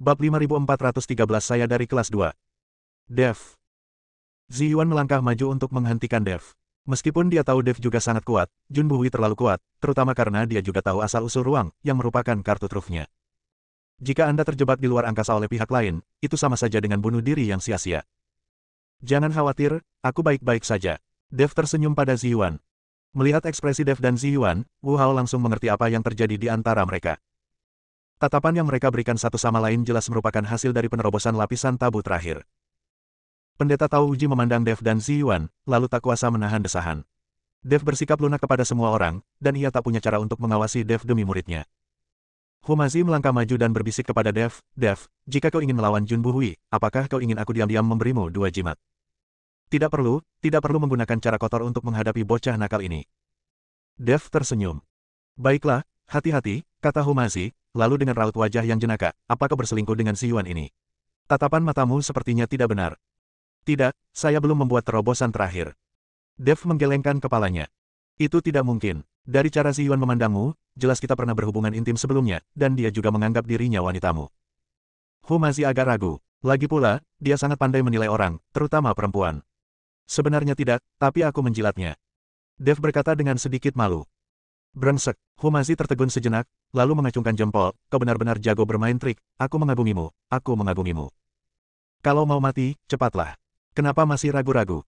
Bab 5413 saya dari kelas 2. Dev. Ziyuan melangkah maju untuk menghentikan Dev. Meskipun dia tahu Dev juga sangat kuat, Jun Buhui terlalu kuat, terutama karena dia juga tahu asal-usul ruang, yang merupakan kartu trufnya. Jika Anda terjebak di luar angkasa oleh pihak lain, itu sama saja dengan bunuh diri yang sia-sia. Jangan khawatir, aku baik-baik saja. Dev tersenyum pada Ziyuan. Melihat ekspresi Dev dan Ziyuan, Wu Hao langsung mengerti apa yang terjadi di antara mereka. Tatapan yang mereka berikan satu sama lain jelas merupakan hasil dari penerobosan lapisan tabu terakhir. Pendeta Tao Uji memandang Dev dan Ziyuan, lalu tak kuasa menahan desahan. Dev bersikap lunak kepada semua orang, dan ia tak punya cara untuk mengawasi Dev demi muridnya. Humazi melangkah maju dan berbisik kepada Dev, Dev, jika kau ingin melawan Jun Buhui, apakah kau ingin aku diam-diam memberimu 2 jimat? Tidak perlu menggunakan cara kotor untuk menghadapi bocah nakal ini. Dev tersenyum. Baiklah, hati-hati, kata Humazi, lalu dengan raut wajah yang jenaka, apa kau berselingkuh dengan Ziyuan ini? Tatapan matamu sepertinya tidak benar. Tidak, saya belum membuat terobosan terakhir. Dev menggelengkan kepalanya. Itu tidak mungkin. Dari cara Ziyuan memandangmu, jelas kita pernah berhubungan intim sebelumnya, dan dia juga menganggap dirinya wanitamu. Humazi agak ragu. Lagi pula, dia sangat pandai menilai orang, terutama perempuan. Sebenarnya tidak, tapi aku menjilatnya. Dev berkata dengan sedikit malu. Brengsek, Humazi tertegun sejenak, lalu mengacungkan jempol, kau benar-benar jago bermain trik, aku mengagumimu, aku mengagumimu. Kalau mau mati, cepatlah. Kenapa masih ragu-ragu?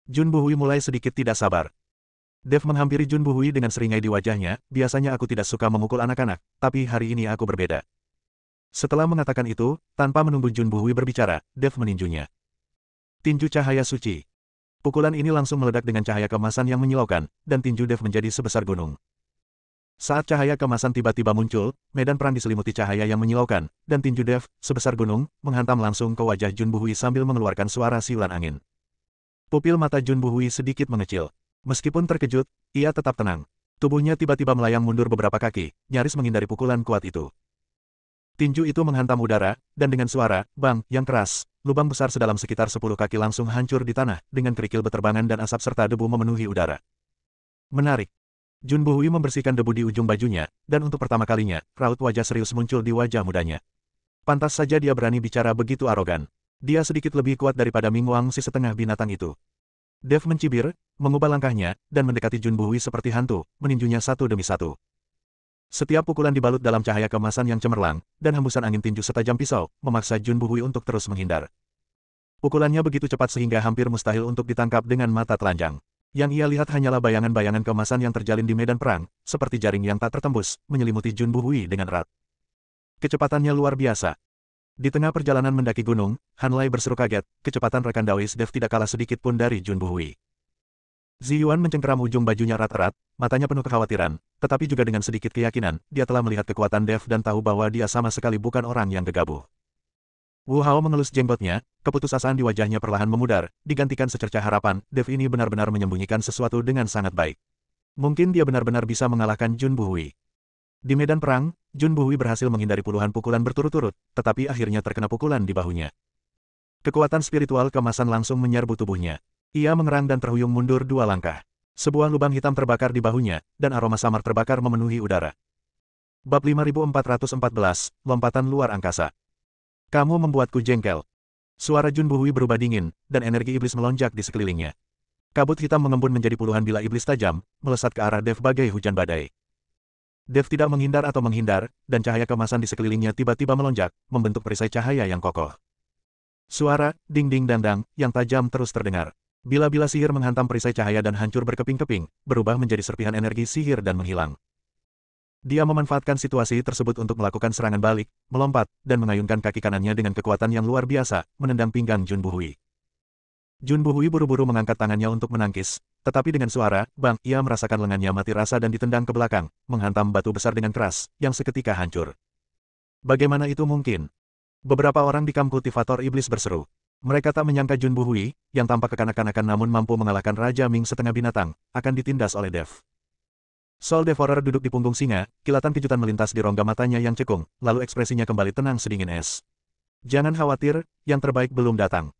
Jun Buhui mulai sedikit tidak sabar. Dev menghampiri Jun Buhui dengan seringai di wajahnya, biasanya aku tidak suka memukul anak-anak, tapi hari ini aku berbeda. Setelah mengatakan itu, tanpa menunggu Jun Buhui berbicara, Dev meninjunya. Tinju cahaya suci. Pukulan ini langsung meledak dengan cahaya kemasan yang menyilaukan, dan tinju Dev menjadi sebesar gunung. Saat cahaya kemasan tiba-tiba muncul, medan perang diselimuti cahaya yang menyilaukan, dan tinju Dev, sebesar gunung, menghantam langsung ke wajah Jun Buhui sambil mengeluarkan suara siulan angin. Pupil mata Jun Buhui sedikit mengecil. Meskipun terkejut, ia tetap tenang. Tubuhnya tiba-tiba melayang mundur beberapa kaki, nyaris menghindari pukulan kuat itu. Tinju itu menghantam udara, dan dengan suara, bang, yang keras, lubang besar sedalam sekitar 10 kaki langsung hancur di tanah, dengan kerikil beterbangan dan asap serta debu memenuhi udara. Menarik. Jun Buhui membersihkan debu di ujung bajunya, dan untuk pertama kalinya, raut wajah serius muncul di wajah mudanya. Pantas saja dia berani bicara begitu arogan. Dia sedikit lebih kuat daripada Ming Wang si setengah binatang itu. Dev mencibir, mengubah langkahnya, dan mendekati Jun Buhui seperti hantu, meninjunya satu demi satu. Setiap pukulan dibalut dalam cahaya kemasan yang cemerlang, dan hembusan angin tinju setajam pisau, memaksa Jun Buhui untuk terus menghindar. Pukulannya begitu cepat sehingga hampir mustahil untuk ditangkap dengan mata telanjang. Yang ia lihat hanyalah bayangan-bayangan kemasan yang terjalin di medan perang, seperti jaring yang tak tertembus, menyelimuti Jun Buhui dengan erat. Kecepatannya luar biasa. Di tengah perjalanan mendaki gunung, Han Lai berseru kaget, kecepatan rekan Daois Dev tidak kalah sedikit pun dari Jun Buhui. Ziyuan mencengkeram ujung bajunya erat-erat, matanya penuh kekhawatiran, tetapi juga dengan sedikit keyakinan, dia telah melihat kekuatan Dev dan tahu bahwa dia sama sekali bukan orang yang gegabah. Wu Hao mengelus jenggotnya, keputusasaan di wajahnya perlahan memudar, digantikan secercah harapan, Dev ini benar-benar menyembunyikan sesuatu dengan sangat baik. Mungkin dia benar-benar bisa mengalahkan Jun Buhui. Di medan perang, Jun Buhui berhasil menghindari puluhan pukulan berturut-turut, tetapi akhirnya terkena pukulan di bahunya. Kekuatan spiritual kemasan langsung menyerbu tubuhnya. Ia mengerang dan terhuyung mundur 2 langkah. Sebuah lubang hitam terbakar di bahunya, dan aroma samar terbakar memenuhi udara. Bab 5414, Lompatan Luar Angkasa. Kamu membuatku jengkel. Suara Jun Buhui berubah dingin, dan energi iblis melonjak di sekelilingnya. Kabut hitam mengembun menjadi puluhan bilah iblis tajam, melesat ke arah Dev bagai hujan badai. Dev tidak menghindar atau menghindar, dan cahaya kemasan di sekelilingnya tiba-tiba melonjak, membentuk perisai cahaya yang kokoh. Suara, ding-ding-dandang, yang tajam terus terdengar. Bila-bila sihir menghantam perisai cahaya dan hancur berkeping-keping, berubah menjadi serpihan energi sihir dan menghilang. Dia memanfaatkan situasi tersebut untuk melakukan serangan balik, melompat, dan mengayunkan kaki kanannya dengan kekuatan yang luar biasa, menendang pinggang Jun Buhui. Jun Buhui buru-buru mengangkat tangannya untuk menangkis, tetapi dengan suara, bang, ia merasakan lengannya mati rasa dan ditendang ke belakang, menghantam batu besar dengan keras, yang seketika hancur. Bagaimana itu mungkin? Beberapa orang di kamp kultivator iblis berseru. Mereka tak menyangka Jun Buhui, yang tampak kekanak-kanakan namun mampu mengalahkan Raja Ming setengah binatang, akan ditindas oleh Dev. Soul Devourer duduk di punggung singa, kilatan kejutan melintas di rongga matanya yang cekung, lalu ekspresinya kembali tenang sedingin es. Jangan khawatir, yang terbaik belum datang.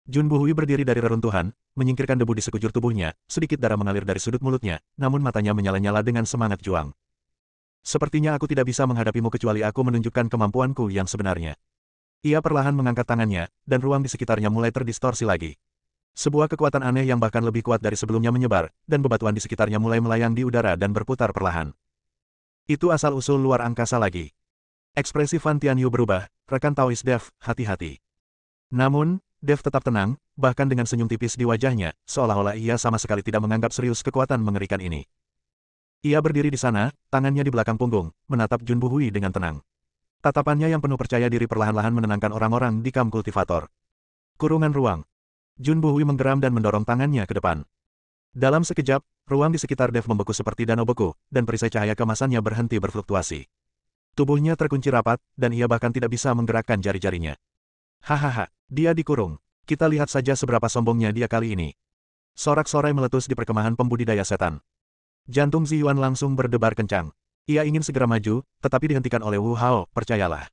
Jun Buhui berdiri dari reruntuhan, menyingkirkan debu di sekujur tubuhnya, sedikit darah mengalir dari sudut mulutnya, namun matanya menyala-nyala dengan semangat juang. Sepertinya aku tidak bisa menghadapimu kecuali aku menunjukkan kemampuanku yang sebenarnya. Ia perlahan mengangkat tangannya, dan ruang di sekitarnya mulai terdistorsi lagi. Sebuah kekuatan aneh yang bahkan lebih kuat dari sebelumnya menyebar, dan bebatuan di sekitarnya mulai melayang di udara dan berputar perlahan. Itu asal-usul luar angkasa lagi. Ekspresi Fan Tianyu berubah, rekan Taois Dev, hati-hati. Namun, Dev tetap tenang, bahkan dengan senyum tipis di wajahnya, seolah-olah ia sama sekali tidak menganggap serius kekuatan mengerikan ini. Ia berdiri di sana, tangannya di belakang punggung, menatap Jun Buhui dengan tenang. Tatapannya yang penuh percaya diri perlahan-lahan menenangkan orang-orang di kamp kultivator. Kurungan ruang. Jun Buhui menggeram dan mendorong tangannya ke depan. Dalam sekejap, ruang di sekitar Dev membeku seperti danau beku, dan perisai cahaya kemasannya berhenti berfluktuasi. Tubuhnya terkunci rapat, dan ia bahkan tidak bisa menggerakkan jari-jarinya. Hahaha, dia dikurung. Kita lihat saja seberapa sombongnya dia kali ini. Sorak-sorai meletus di perkemahan pembudidaya setan. Jantung Ziyuan langsung berdebar kencang. Ia ingin segera maju, tetapi dihentikan oleh Wu Hao, percayalah.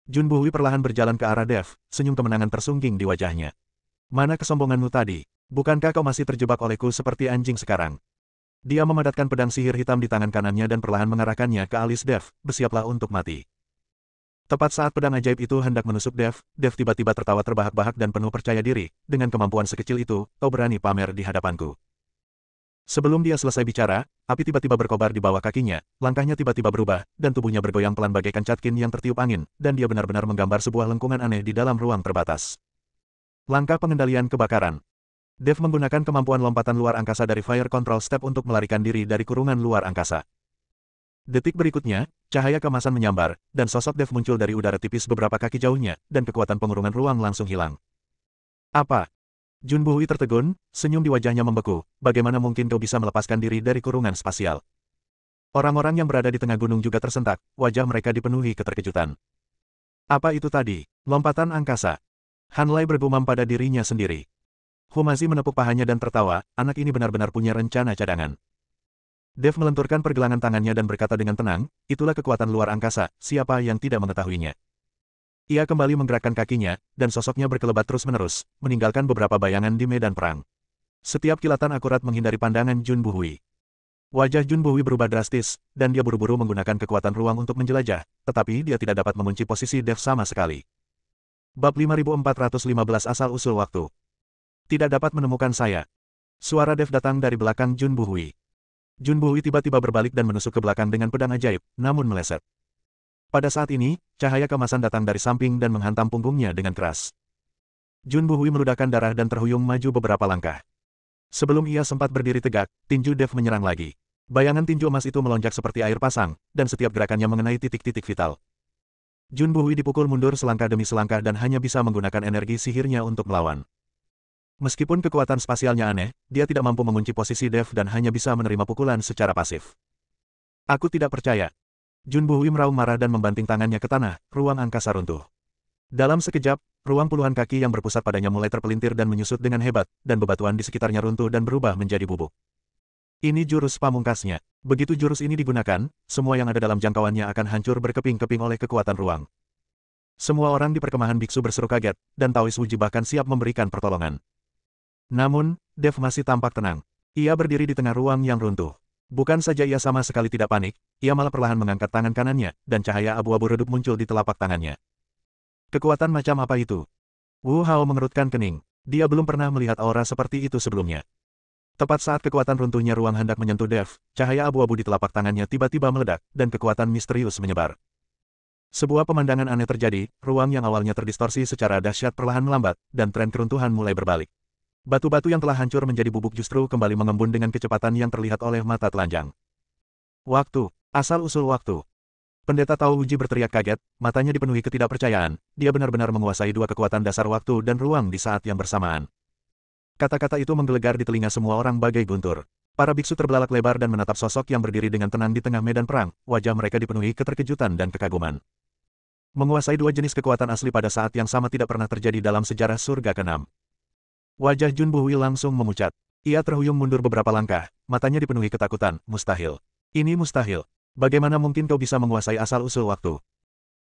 Jun Buhui perlahan berjalan ke arah Dev, senyum kemenangan tersungging di wajahnya. Mana kesombonganmu tadi? Bukankah kau masih terjebak olehku seperti anjing sekarang? Dia memadatkan pedang sihir hitam di tangan kanannya dan perlahan mengarahkannya ke alis Dev, bersiaplah untuk mati. Tepat saat pedang ajaib itu hendak menusuk Dev, Dev tiba-tiba tertawa terbahak-bahak dan penuh percaya diri, dengan kemampuan sekecil itu, kau berani pamer di hadapanku. Sebelum dia selesai bicara, api tiba-tiba berkobar di bawah kakinya, langkahnya tiba-tiba berubah, dan tubuhnya bergoyang pelan bagaikan catkin yang tertiup angin, dan dia benar-benar menggambar sebuah lengkungan aneh di dalam ruang terbatas. Langkah pengendalian kebakaran. Dev menggunakan kemampuan lompatan luar angkasa dari Fire Control Step untuk melarikan diri dari kurungan luar angkasa. Detik berikutnya, cahaya kemasan menyambar, dan sosok Dev muncul dari udara tipis beberapa kaki jauhnya, dan kekuatan pengurungan ruang langsung hilang. Apa? Jun Buhui tertegun, senyum di wajahnya membeku, bagaimana mungkin kau bisa melepaskan diri dari kurungan spasial? Orang-orang yang berada di tengah gunung juga tersentak, wajah mereka dipenuhi keterkejutan. Apa itu tadi? Lompatan angkasa. Han Lai bergumam pada dirinya sendiri. Humazi menepuk pahanya dan tertawa, anak ini benar-benar punya rencana cadangan. Dev melenturkan pergelangan tangannya dan berkata dengan tenang, itulah kekuatan luar angkasa, siapa yang tidak mengetahuinya. Ia kembali menggerakkan kakinya, dan sosoknya berkelebat terus-menerus, meninggalkan beberapa bayangan di medan perang. Setiap kilatan akurat menghindari pandangan Jun Buhui. Wajah Jun Buhui berubah drastis, dan dia buru-buru menggunakan kekuatan ruang untuk menjelajah, tetapi dia tidak dapat mengunci posisi Dev sama sekali. Bab 5415 Asal-usul waktu. Tidak dapat menemukan saya. Suara Dev datang dari belakang Jun Buhui. Jun Buhui tiba-tiba berbalik dan menusuk ke belakang dengan pedang ajaib, namun meleset. Pada saat ini, cahaya kemasan datang dari samping dan menghantam punggungnya dengan keras. Jun Buhui meludahkan darah dan terhuyung maju beberapa langkah. Sebelum ia sempat berdiri tegak, tinju Dev menyerang lagi. Bayangan tinju emas itu melonjak seperti air pasang, dan setiap gerakannya mengenai titik-titik vital. Jun Buhui dipukul mundur selangkah demi selangkah dan hanya bisa menggunakan energi sihirnya untuk melawan. Meskipun kekuatan spasialnya aneh, dia tidak mampu mengunci posisi Dev dan hanya bisa menerima pukulan secara pasif. Aku tidak percaya. Jun Buhui meraung marah dan membanting tangannya ke tanah, ruang angkasa runtuh. Dalam sekejap, ruang puluhan kaki yang berpusat padanya mulai terpelintir dan menyusut dengan hebat, dan bebatuan di sekitarnya runtuh dan berubah menjadi bubuk. Ini jurus pamungkasnya. Begitu jurus ini digunakan, semua yang ada dalam jangkauannya akan hancur berkeping-keping oleh kekuatan ruang. Semua orang di perkemahan biksu berseru kaget, dan Taois Wuji bahkan siap memberikan pertolongan. Namun, Dev masih tampak tenang. Ia berdiri di tengah ruang yang runtuh. Bukan saja ia sama sekali tidak panik, ia malah perlahan mengangkat tangan kanannya, dan cahaya abu-abu redup muncul di telapak tangannya. Kekuatan macam apa itu? Wu Hao mengerutkan kening. Dia belum pernah melihat aura seperti itu sebelumnya. Tepat saat kekuatan runtuhnya ruang hendak menyentuh Dev, cahaya abu-abu di telapak tangannya tiba-tiba meledak, dan kekuatan misterius menyebar. Sebuah pemandangan aneh terjadi, ruang yang awalnya terdistorsi secara dahsyat perlahan melambat, dan tren keruntuhan mulai berbalik. Batu-batu yang telah hancur menjadi bubuk justru kembali mengembun dengan kecepatan yang terlihat oleh mata telanjang. Waktu, asal-usul waktu. Pendeta Tao Wuji berteriak kaget, matanya dipenuhi ketidakpercayaan, dia benar-benar menguasai dua kekuatan dasar waktu dan ruang di saat yang bersamaan. Kata-kata itu menggelegar di telinga semua orang bagai guntur. Para biksu terbelalak lebar dan menatap sosok yang berdiri dengan tenang di tengah medan perang, wajah mereka dipenuhi keterkejutan dan kekaguman. Menguasai dua jenis kekuatan asli pada saat yang sama tidak pernah terjadi dalam sejarah surga ke-6. Wajah Jun Buhui langsung memucat. Ia terhuyung mundur beberapa langkah, matanya dipenuhi ketakutan, mustahil. Ini mustahil. Bagaimana mungkin kau bisa menguasai asal-usul waktu?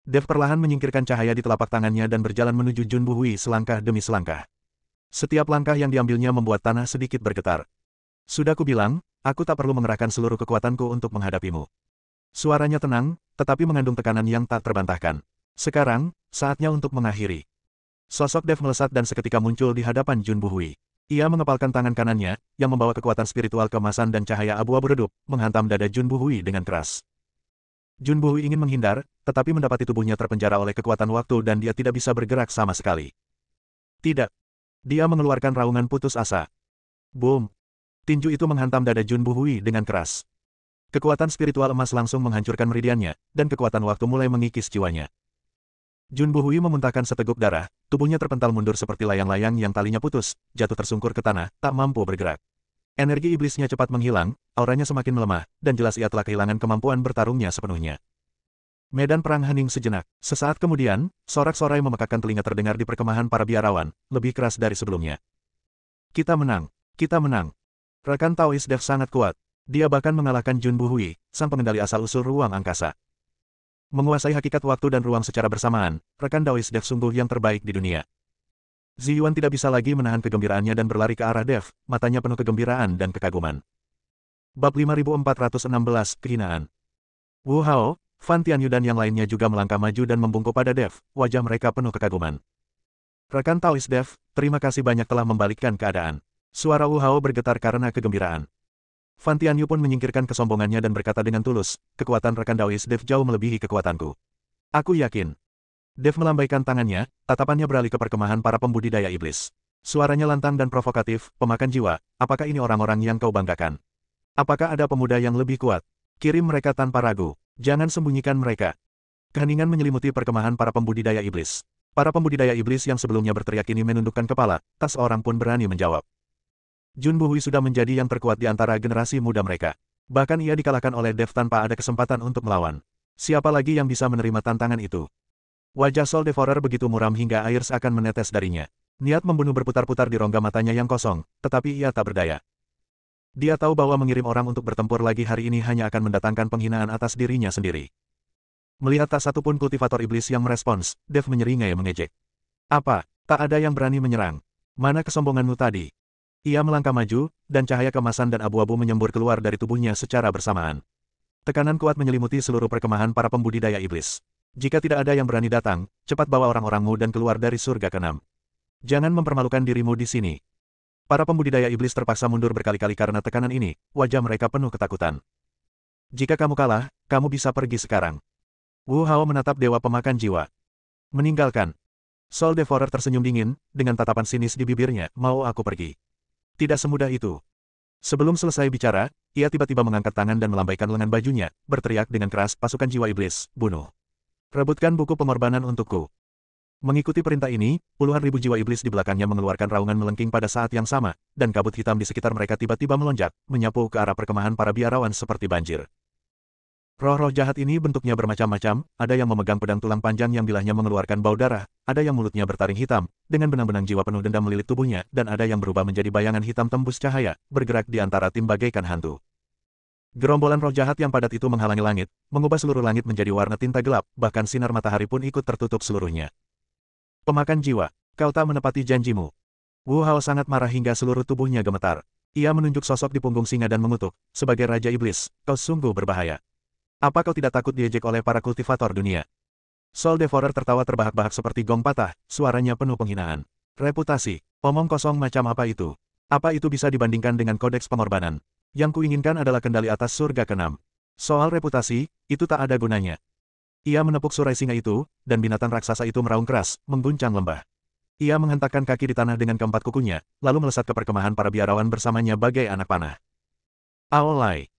Dev perlahan menyingkirkan cahaya di telapak tangannya dan berjalan menuju Jun Buhui selangkah demi selangkah. Setiap langkah yang diambilnya membuat tanah sedikit bergetar. Sudah kubilang, aku tak perlu mengerahkan seluruh kekuatanku untuk menghadapimu. Suaranya tenang, tetapi mengandung tekanan yang tak terbantahkan. Sekarang, Saatnya untuk mengakhiri. Sosok Dev melesat dan seketika muncul di hadapan Jun Buhui. Ia mengepalkan tangan kanannya, yang membawa kekuatan spiritual keemasan dan cahaya abu-abu redup, menghantam dada Jun Buhui dengan keras. Jun Buhui ingin menghindar, tetapi mendapati tubuhnya terpenjara oleh kekuatan waktu dan dia tidak bisa bergerak sama sekali. Tidak. Dia mengeluarkan raungan putus asa. Boom! Tinju itu menghantam dada Jun Buhui dengan keras. Kekuatan spiritual emas langsung menghancurkan meridiannya, dan kekuatan waktu mulai mengikis jiwanya. Jun Buhui memuntahkan seteguk darah, tubuhnya terpental mundur seperti layang-layang yang talinya putus, jatuh tersungkur ke tanah, tak mampu bergerak. Energi iblisnya cepat menghilang, auranya semakin melemah, dan jelas ia telah kehilangan kemampuan bertarungnya sepenuhnya. Medan perang hening sejenak. Sesaat kemudian, sorak-sorai memekakkan telinga terdengar di perkemahan para biarawan, lebih keras dari sebelumnya. Kita menang! Kita menang! Rekan Taois Dev sangat kuat. Dia bahkan mengalahkan Jun Buhui, sang pengendali asal-usul ruang angkasa. Menguasai hakikat waktu dan ruang secara bersamaan, rekan Taois Dev sungguh yang terbaik di dunia. Ziyuan tidak bisa lagi menahan kegembiraannya dan berlari ke arah Dev, matanya penuh kegembiraan dan kekaguman. Bab 5416, Kehinaan. Wu Hao, Fan Tianyu dan yang lainnya juga melangkah maju dan membungkuk pada Dev, wajah mereka penuh kekaguman. Rekan Taois Dev, terima kasih banyak telah membalikkan keadaan. Suara Wu Hao bergetar karena kegembiraan. Fan Tianyu pun menyingkirkan kesombongannya dan berkata dengan tulus, kekuatan rekan Taois Dev jauh melebihi kekuatanku. Aku yakin. Dev melambaikan tangannya, tatapannya beralih ke perkemahan para pembudidaya iblis. Suaranya lantang dan provokatif, pemakan jiwa, apakah ini orang-orang yang kau banggakan? Apakah ada pemuda yang lebih kuat? Kirim mereka tanpa ragu. Jangan sembunyikan mereka. Keheningan menyelimuti perkemahan para pembudidaya iblis. Para pembudidaya iblis yang sebelumnya berteriak ini menundukkan kepala, tak seorang pun berani menjawab. Jun Buhui sudah menjadi yang terkuat di antara generasi muda mereka. Bahkan ia dikalahkan oleh Dev tanpa ada kesempatan untuk melawan. Siapa lagi yang bisa menerima tantangan itu? Wajah Soul Devourer begitu muram hingga air seakan menetes darinya. Niat membunuh berputar-putar di rongga matanya yang kosong, tetapi ia tak berdaya. Dia tahu bahwa mengirim orang untuk bertempur lagi hari ini hanya akan mendatangkan penghinaan atas dirinya sendiri. Melihat tak satu pun kultivator iblis yang merespons, Dev menyeringai mengejek. Apa? Tak ada yang berani menyerang. Mana kesombonganmu tadi? Ia melangkah maju, dan cahaya kemasan dan abu-abu menyembur keluar dari tubuhnya secara bersamaan. Tekanan kuat menyelimuti seluruh perkemahan para pembudidaya iblis. Jika tidak ada yang berani datang, cepat bawa orang-orangmu dan keluar dari surga keenam. Jangan mempermalukan dirimu di sini. Para pembudidaya iblis terpaksa mundur berkali-kali karena tekanan ini, wajah mereka penuh ketakutan. Jika kamu kalah, kamu bisa pergi sekarang. Wu Hao menatap dewa pemakan jiwa. Meninggalkan. Soul Devourer tersenyum dingin, dengan tatapan sinis di bibirnya, mau aku pergi. Tidak semudah itu. Sebelum selesai bicara, ia tiba-tiba mengangkat tangan dan melambaikan lengan bajunya, berteriak dengan keras, pasukan jiwa iblis, bunuh. Rebutkan buku pengorbanan untukku. Mengikuti perintah ini, puluhan ribu jiwa iblis di belakangnya mengeluarkan raungan melengking pada saat yang sama, dan kabut hitam di sekitar mereka tiba-tiba melonjak, menyapu ke arah perkemahan para biarawan seperti banjir. Roh-roh jahat ini bentuknya bermacam-macam, ada yang memegang pedang tulang panjang yang bilahnya mengeluarkan bau darah, ada yang mulutnya bertaring hitam, dengan benang-benang jiwa penuh dendam melilit tubuhnya, dan ada yang berubah menjadi bayangan hitam tembus cahaya, bergerak di antara tim bagaikan hantu. Gerombolan roh jahat yang padat itu menghalangi langit, mengubah seluruh langit menjadi warna tinta gelap, bahkan sinar matahari pun ikut tertutup seluruhnya. Pemakan jiwa, kau tak menepati janjimu. Wu Hao sangat marah hingga seluruh tubuhnya gemetar. Ia menunjuk sosok di punggung singa dan mengutuk, sebagai Raja Iblis, kau sungguh berbahaya. Apa kau tidak takut diejek oleh para kultivator dunia? Soul Devourer tertawa terbahak-bahak seperti gong patah, suaranya penuh penghinaan. Reputasi, omong kosong macam apa itu? Apa itu bisa dibandingkan dengan kodeks pengorbanan? Yang kuinginkan adalah kendali atas surga keenam. Soal reputasi, itu tak ada gunanya. Ia menepuk surai singa itu, dan binatang raksasa itu meraung keras, mengguncang lembah. Ia menghentakkan kaki di tanah dengan keempat kukunya, lalu melesat ke perkemahan para biarawan bersamanya bagai anak panah. Aolai!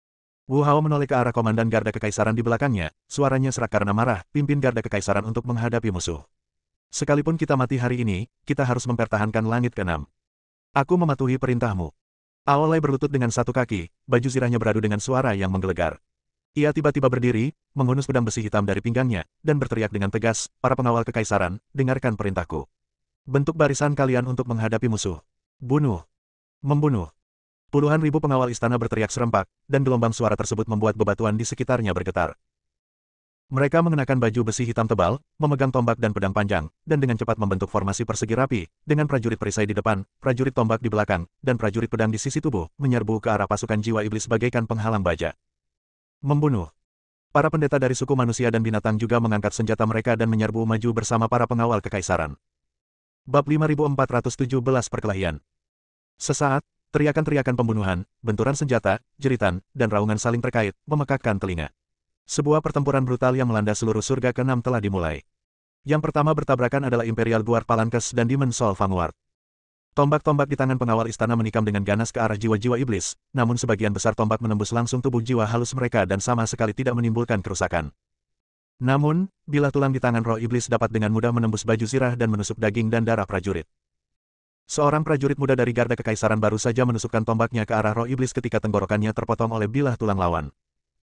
Wu Hao menoleh ke arah komandan garda kekaisaran di belakangnya, suaranya serak karena marah, pimpin garda kekaisaran untuk menghadapi musuh. Sekalipun kita mati hari ini, kita harus mempertahankan langit keenam. Aku mematuhi perintahmu. Aolai berlutut dengan satu kaki, baju zirahnya beradu dengan suara yang menggelegar. Ia tiba-tiba berdiri, menghunus pedang besi hitam dari pinggangnya, dan berteriak dengan tegas, para pengawal kekaisaran, dengarkan perintahku. Bentuk barisan kalian untuk menghadapi musuh. Bunuh. Membunuh. Puluhan ribu pengawal istana berteriak serempak, dan gelombang suara tersebut membuat bebatuan di sekitarnya bergetar. Mereka mengenakan baju besi hitam tebal, memegang tombak dan pedang panjang, dan dengan cepat membentuk formasi persegi rapi, dengan prajurit perisai di depan, prajurit tombak di belakang, dan prajurit pedang di sisi tubuh, menyerbu ke arah pasukan jiwa iblis bagaikan penghalang baja. Membunuh. Para pendeta dari suku manusia dan binatang juga mengangkat senjata mereka dan menyerbu maju bersama para pengawal kekaisaran. Bab 5417 Perkelahian. Sesaat, teriakan-teriakan pembunuhan, benturan senjata, jeritan, dan raungan saling terkait, memekakkan telinga. Sebuah pertempuran brutal yang melanda seluruh surga ke-6 telah dimulai. Yang pertama bertabrakan adalah Imperial Guard Palankes dan Demon Soul Vanguard. Tombak-tombak di tangan pengawal istana menikam dengan ganas ke arah jiwa-jiwa iblis, namun sebagian besar tombak menembus langsung tubuh jiwa halus mereka dan sama sekali tidak menimbulkan kerusakan. Namun, bilah tulang di tangan roh iblis dapat dengan mudah menembus baju zirah dan menusuk daging dan darah prajurit. Seorang prajurit muda dari Garda Kekaisaran baru saja menusukkan tombaknya ke arah roh iblis ketika tenggorokannya terpotong oleh bilah tulang lawan.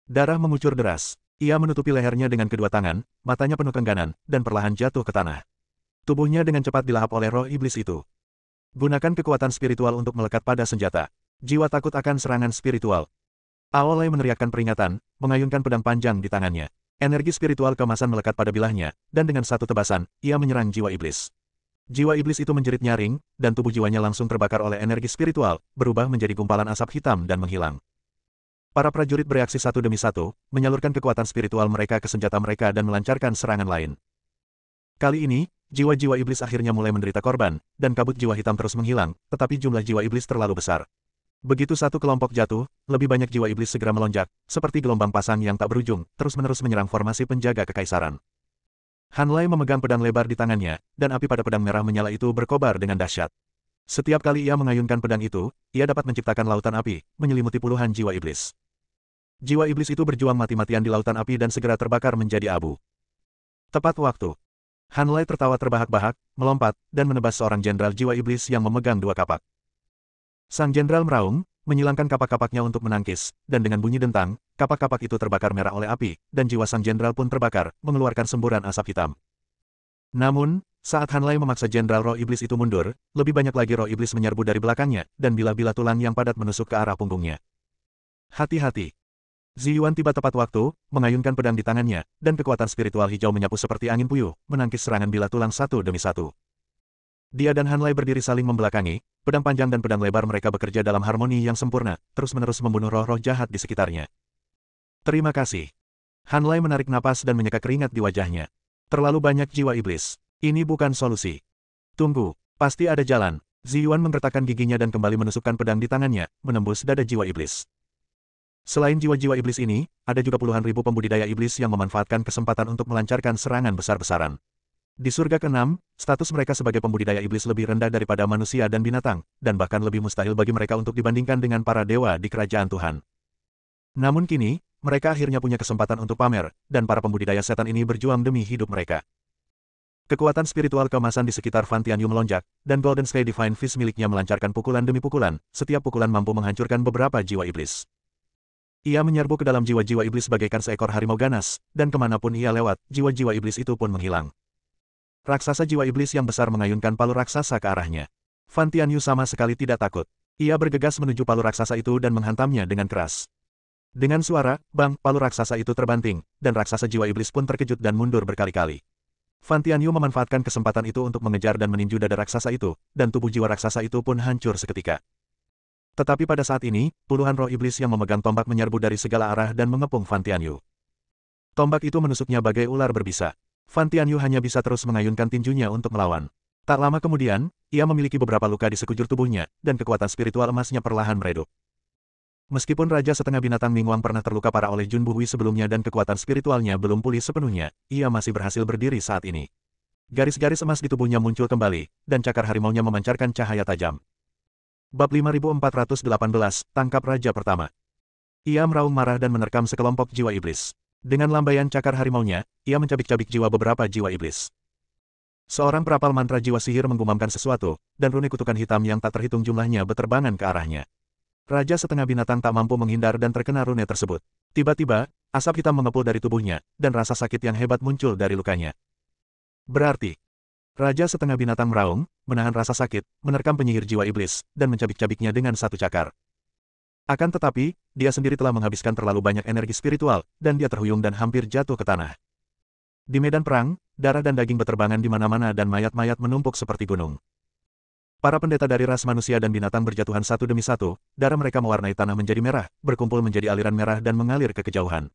Darah mengucur deras. Ia menutupi lehernya dengan kedua tangan, matanya penuh kengganan, dan perlahan jatuh ke tanah. Tubuhnya dengan cepat dilahap oleh roh iblis itu. Gunakan kekuatan spiritual untuk melekat pada senjata. Jiwa takut akan serangan spiritual. Aolai meneriakkan peringatan, mengayunkan pedang panjang di tangannya. Energi spiritual keemasan melekat pada bilahnya, dan dengan satu tebasan, ia menyerang jiwa iblis. Jiwa iblis itu menjerit nyaring, dan tubuh jiwanya langsung terbakar oleh energi spiritual, berubah menjadi gumpalan asap hitam dan menghilang. Para prajurit bereaksi satu demi satu, menyalurkan kekuatan spiritual mereka ke senjata mereka dan melancarkan serangan lain. Kali ini, jiwa-jiwa iblis akhirnya mulai menderita korban, dan kabut jiwa hitam terus menghilang, tetapi jumlah jiwa iblis terlalu besar. Begitu satu kelompok jatuh, lebih banyak jiwa iblis segera melonjak, seperti gelombang pasang yang tak berujung, terus-menerus menyerang formasi penjaga kekaisaran. Hanlai memegang pedang lebar di tangannya, dan api pada pedang merah menyala itu berkobar dengan dahsyat. Setiap kali ia mengayunkan pedang itu, ia dapat menciptakan lautan api, menyelimuti puluhan jiwa iblis. Jiwa iblis itu berjuang mati-matian di lautan api dan segera terbakar menjadi abu. Tepat waktu. Hanlai tertawa terbahak-bahak, melompat, dan menebas seorang jenderal jiwa iblis yang memegang dua kapak. Sang jenderal meraung, menyilangkan kapak-kapaknya untuk menangkis, dan dengan bunyi dentang, kapak-kapak itu terbakar merah oleh api, dan jiwa sang jenderal pun terbakar, mengeluarkan semburan asap hitam. Namun, saat Hanlai memaksa jenderal roh iblis itu mundur, lebih banyak lagi roh iblis menyerbu dari belakangnya, dan bilah-bilah tulang yang padat menusuk ke arah punggungnya. Hati-hati. Ziyuan tiba tepat waktu, mengayunkan pedang di tangannya, dan kekuatan spiritual hijau menyapu seperti angin puyuh, menangkis serangan bilah tulang satu demi satu. Dia dan Hanlai berdiri saling membelakangi, pedang panjang dan pedang lebar mereka bekerja dalam harmoni yang sempurna, terus-menerus membunuh roh-roh jahat di sekitarnya. Terima kasih. Hanlai menarik napas dan menyeka keringat di wajahnya. Terlalu banyak jiwa iblis. Ini bukan solusi. Tunggu, pasti ada jalan. Ziyuan menggertakkan giginya dan kembali menusukkan pedang di tangannya, menembus dada jiwa iblis. Selain jiwa-jiwa iblis ini, ada juga puluhan ribu pembudidaya iblis yang memanfaatkan kesempatan untuk melancarkan serangan besar-besaran. Di surga ke-6, status mereka sebagai pembudidaya iblis lebih rendah daripada manusia dan binatang, dan bahkan lebih mustahil bagi mereka untuk dibandingkan dengan para dewa di kerajaan Tuhan. Namun kini, mereka akhirnya punya kesempatan untuk pamer, dan para pembudidaya setan ini berjuang demi hidup mereka. Kekuatan spiritual keemasan di sekitar Fan Tianyu melonjak, dan Golden Sky Divine Fist miliknya melancarkan pukulan demi pukulan, setiap pukulan mampu menghancurkan beberapa jiwa iblis. Ia menyerbu ke dalam jiwa-jiwa iblis bagaikan seekor harimau ganas, dan kemanapun ia lewat, jiwa-jiwa iblis itu pun menghilang. Raksasa jiwa iblis yang besar mengayunkan palu raksasa ke arahnya. Fan Tianyu sama sekali tidak takut. Ia bergegas menuju palu raksasa itu dan menghantamnya dengan keras. Dengan suara, bang, palu raksasa itu terbanting, dan raksasa jiwa iblis pun terkejut dan mundur berkali-kali. Fan Tianyu memanfaatkan kesempatan itu untuk mengejar dan meninju dada raksasa itu, dan tubuh jiwa raksasa itu pun hancur seketika. Tetapi pada saat ini, puluhan roh iblis yang memegang tombak menyerbu dari segala arah dan mengepung Fan Tianyu. Tombak itu menusuknya bagai ular berbisa. Fan Tianyu hanya bisa terus mengayunkan tinjunya untuk melawan. Tak lama kemudian, ia memiliki beberapa luka di sekujur tubuhnya, dan kekuatan spiritual emasnya perlahan meredup. Meskipun Raja Setengah Binatang Mingwang pernah terluka parah oleh Jun Buhui sebelumnya dan kekuatan spiritualnya belum pulih sepenuhnya, ia masih berhasil berdiri saat ini. Garis-garis emas di tubuhnya muncul kembali, dan cakar harimaunya memancarkan cahaya tajam. Bab 5418, Tangkap Raja Pertama. Ia meraung marah dan menerkam sekelompok jiwa iblis. Dengan lambaian cakar harimaunya, ia mencabik-cabik jiwa beberapa jiwa iblis. Seorang perapal mantra jiwa sihir menggumamkan sesuatu, dan rune kutukan hitam yang tak terhitung jumlahnya berterbangan ke arahnya. Raja Setengah Binatang tak mampu menghindar dan terkena rune tersebut. Tiba-tiba, asap hitam mengepul dari tubuhnya, dan rasa sakit yang hebat muncul dari lukanya. Berarti, Raja Setengah Binatang meraung, menahan rasa sakit, menerkam penyihir jiwa iblis, dan mencabik-cabiknya dengan satu cakar. Akan tetapi, dia sendiri telah menghabiskan terlalu banyak energi spiritual, dan dia terhuyung dan hampir jatuh ke tanah. Di medan perang, darah dan daging beterbangan di mana-mana dan mayat-mayat menumpuk seperti gunung. Para pendeta dari ras manusia dan binatang berjatuhan satu demi satu, darah mereka mewarnai tanah menjadi merah, berkumpul menjadi aliran merah dan mengalir ke kejauhan.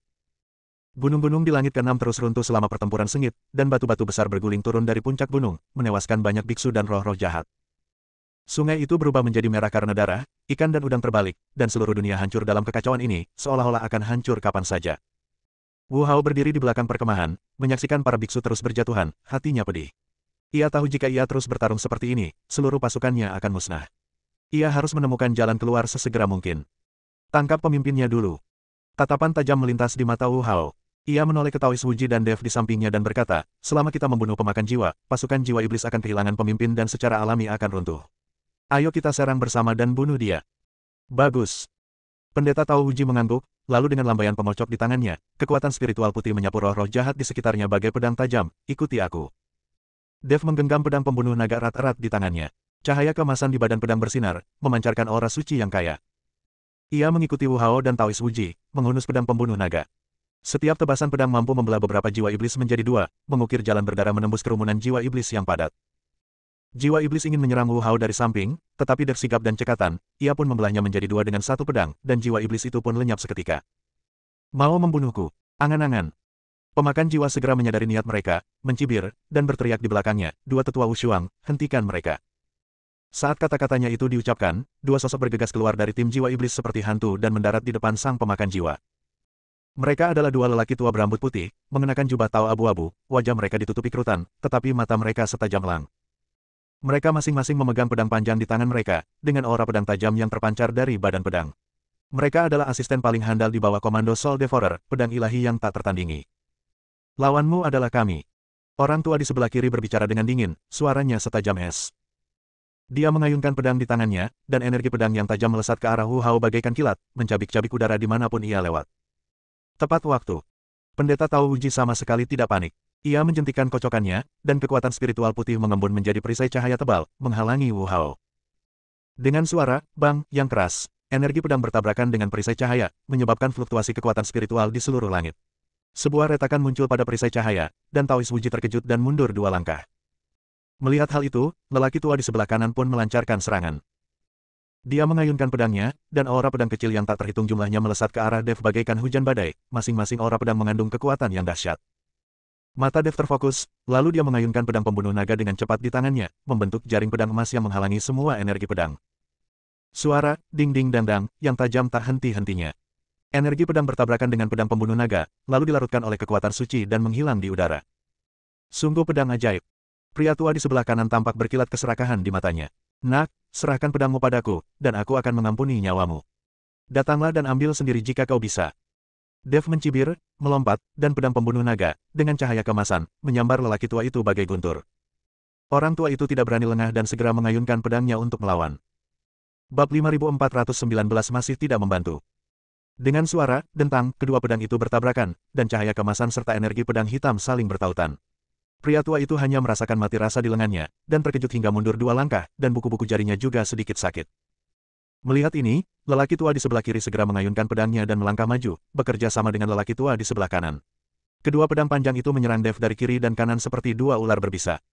Gunung-gunung di langit keenam terus runtuh selama pertempuran sengit, dan batu-batu besar berguling turun dari puncak gunung, menewaskan banyak biksu dan roh-roh jahat. Sungai itu berubah menjadi merah karena darah, ikan dan udang terbalik, dan seluruh dunia hancur dalam kekacauan ini, seolah-olah akan hancur kapan saja. Wu Hao berdiri di belakang perkemahan, menyaksikan para biksu terus berjatuhan, hatinya pedih. Ia tahu jika ia terus bertarung seperti ini, seluruh pasukannya akan musnah. Ia harus menemukan jalan keluar sesegera mungkin. Tangkap pemimpinnya dulu. Tatapan tajam melintas di mata Wu Hao. Ia menoleh ke Taois Wuji dan Dev di sampingnya dan berkata, selama kita membunuh pemakan jiwa, pasukan jiwa iblis akan kehilangan pemimpin dan secara alami akan runtuh. Ayo kita serang bersama dan bunuh dia. Bagus. Pendeta Tao Wuji mengangguk, lalu dengan lambaian pemocok di tangannya, kekuatan spiritual putih menyapu roh-roh jahat di sekitarnya bagai pedang tajam, ikuti aku. Dev menggenggam pedang pembunuh naga erat-erat di tangannya. Cahaya keemasan di badan pedang bersinar, memancarkan aura suci yang kaya. Ia mengikuti Wu Hao dan Taois Wuji, menghunus pedang pembunuh naga. Setiap tebasan pedang mampu membelah beberapa jiwa iblis menjadi dua, mengukir jalan berdarah menembus kerumunan jiwa iblis yang padat. Jiwa iblis ingin menyerang Wu Hao dari samping, tetapi Dev sigap dan cekatan, ia pun membelahnya menjadi dua dengan satu pedang, dan jiwa iblis itu pun lenyap seketika. Mau membunuhku? Angan-angan. Pemakan jiwa segera menyadari niat mereka, mencibir, dan berteriak di belakangnya, dua tetua Wushuang, hentikan mereka. Saat kata-katanya itu diucapkan, dua sosok bergegas keluar dari tim jiwa iblis seperti hantu dan mendarat di depan sang pemakan jiwa. Mereka adalah dua lelaki tua berambut putih, mengenakan jubah Tao abu-abu, wajah mereka ditutupi kerutan, tetapi mata mereka setajam elang. Mereka masing-masing memegang pedang panjang di tangan mereka, dengan aura pedang tajam yang terpancar dari badan pedang. Mereka adalah asisten paling handal di bawah komando Soul Devourer, pedang ilahi yang tak tertandingi. Lawanmu adalah kami. Orang tua di sebelah kiri berbicara dengan dingin, suaranya setajam es. Dia mengayunkan pedang di tangannya, dan energi pedang yang tajam melesat ke arah Wu Hao bagaikan kilat, mencabik-cabik udara dimanapun ia lewat. Tepat waktu. Pendeta Tao Wuji sama sekali tidak panik. Ia menjentikan kocokannya, dan kekuatan spiritual putih mengembun menjadi perisai cahaya tebal, menghalangi Wu Hao. Dengan suara, bang, yang keras, energi pedang bertabrakan dengan perisai cahaya, menyebabkan fluktuasi kekuatan spiritual di seluruh langit. Sebuah retakan muncul pada perisai cahaya, dan Taois Wuji terkejut dan mundur dua langkah. Melihat hal itu, lelaki tua di sebelah kanan pun melancarkan serangan. Dia mengayunkan pedangnya, dan aura pedang kecil yang tak terhitung jumlahnya melesat ke arah Dev bagaikan hujan badai, masing-masing aura pedang mengandung kekuatan yang dahsyat. Mata Dev terfokus, lalu dia mengayunkan pedang pembunuh naga dengan cepat di tangannya, membentuk jaring pedang emas yang menghalangi semua energi pedang. Suara, ding-ding-dang-dang, yang tajam tak henti-hentinya. Energi pedang bertabrakan dengan pedang pembunuh naga, lalu dilarutkan oleh kekuatan suci dan menghilang di udara. Sungguh pedang ajaib. Pria tua di sebelah kanan tampak berkilat keserakahan di matanya. Nak, serahkan pedangmu padaku, dan aku akan mengampuni nyawamu. Datanglah dan ambil sendiri jika kau bisa. Dev mencibir, melompat, dan pedang pembunuh naga, dengan cahaya kemasan, menyambar lelaki tua itu bagai guntur. Orang tua itu tidak berani lengah dan segera mengayunkan pedangnya untuk melawan. Bab 5419 masih tidak membantu. Dengan suara, dentang, kedua pedang itu bertabrakan, dan cahaya kemasan serta energi pedang hitam saling bertautan. Pria tua itu hanya merasakan mati rasa di lengannya, dan terkejut hingga mundur dua langkah, dan buku-buku jarinya juga sedikit sakit. Melihat ini, lelaki tua di sebelah kiri segera mengayunkan pedangnya dan melangkah maju, bekerja sama dengan lelaki tua di sebelah kanan. Kedua pedang panjang itu menyerang Dev dari kiri dan kanan seperti dua ular berbisa.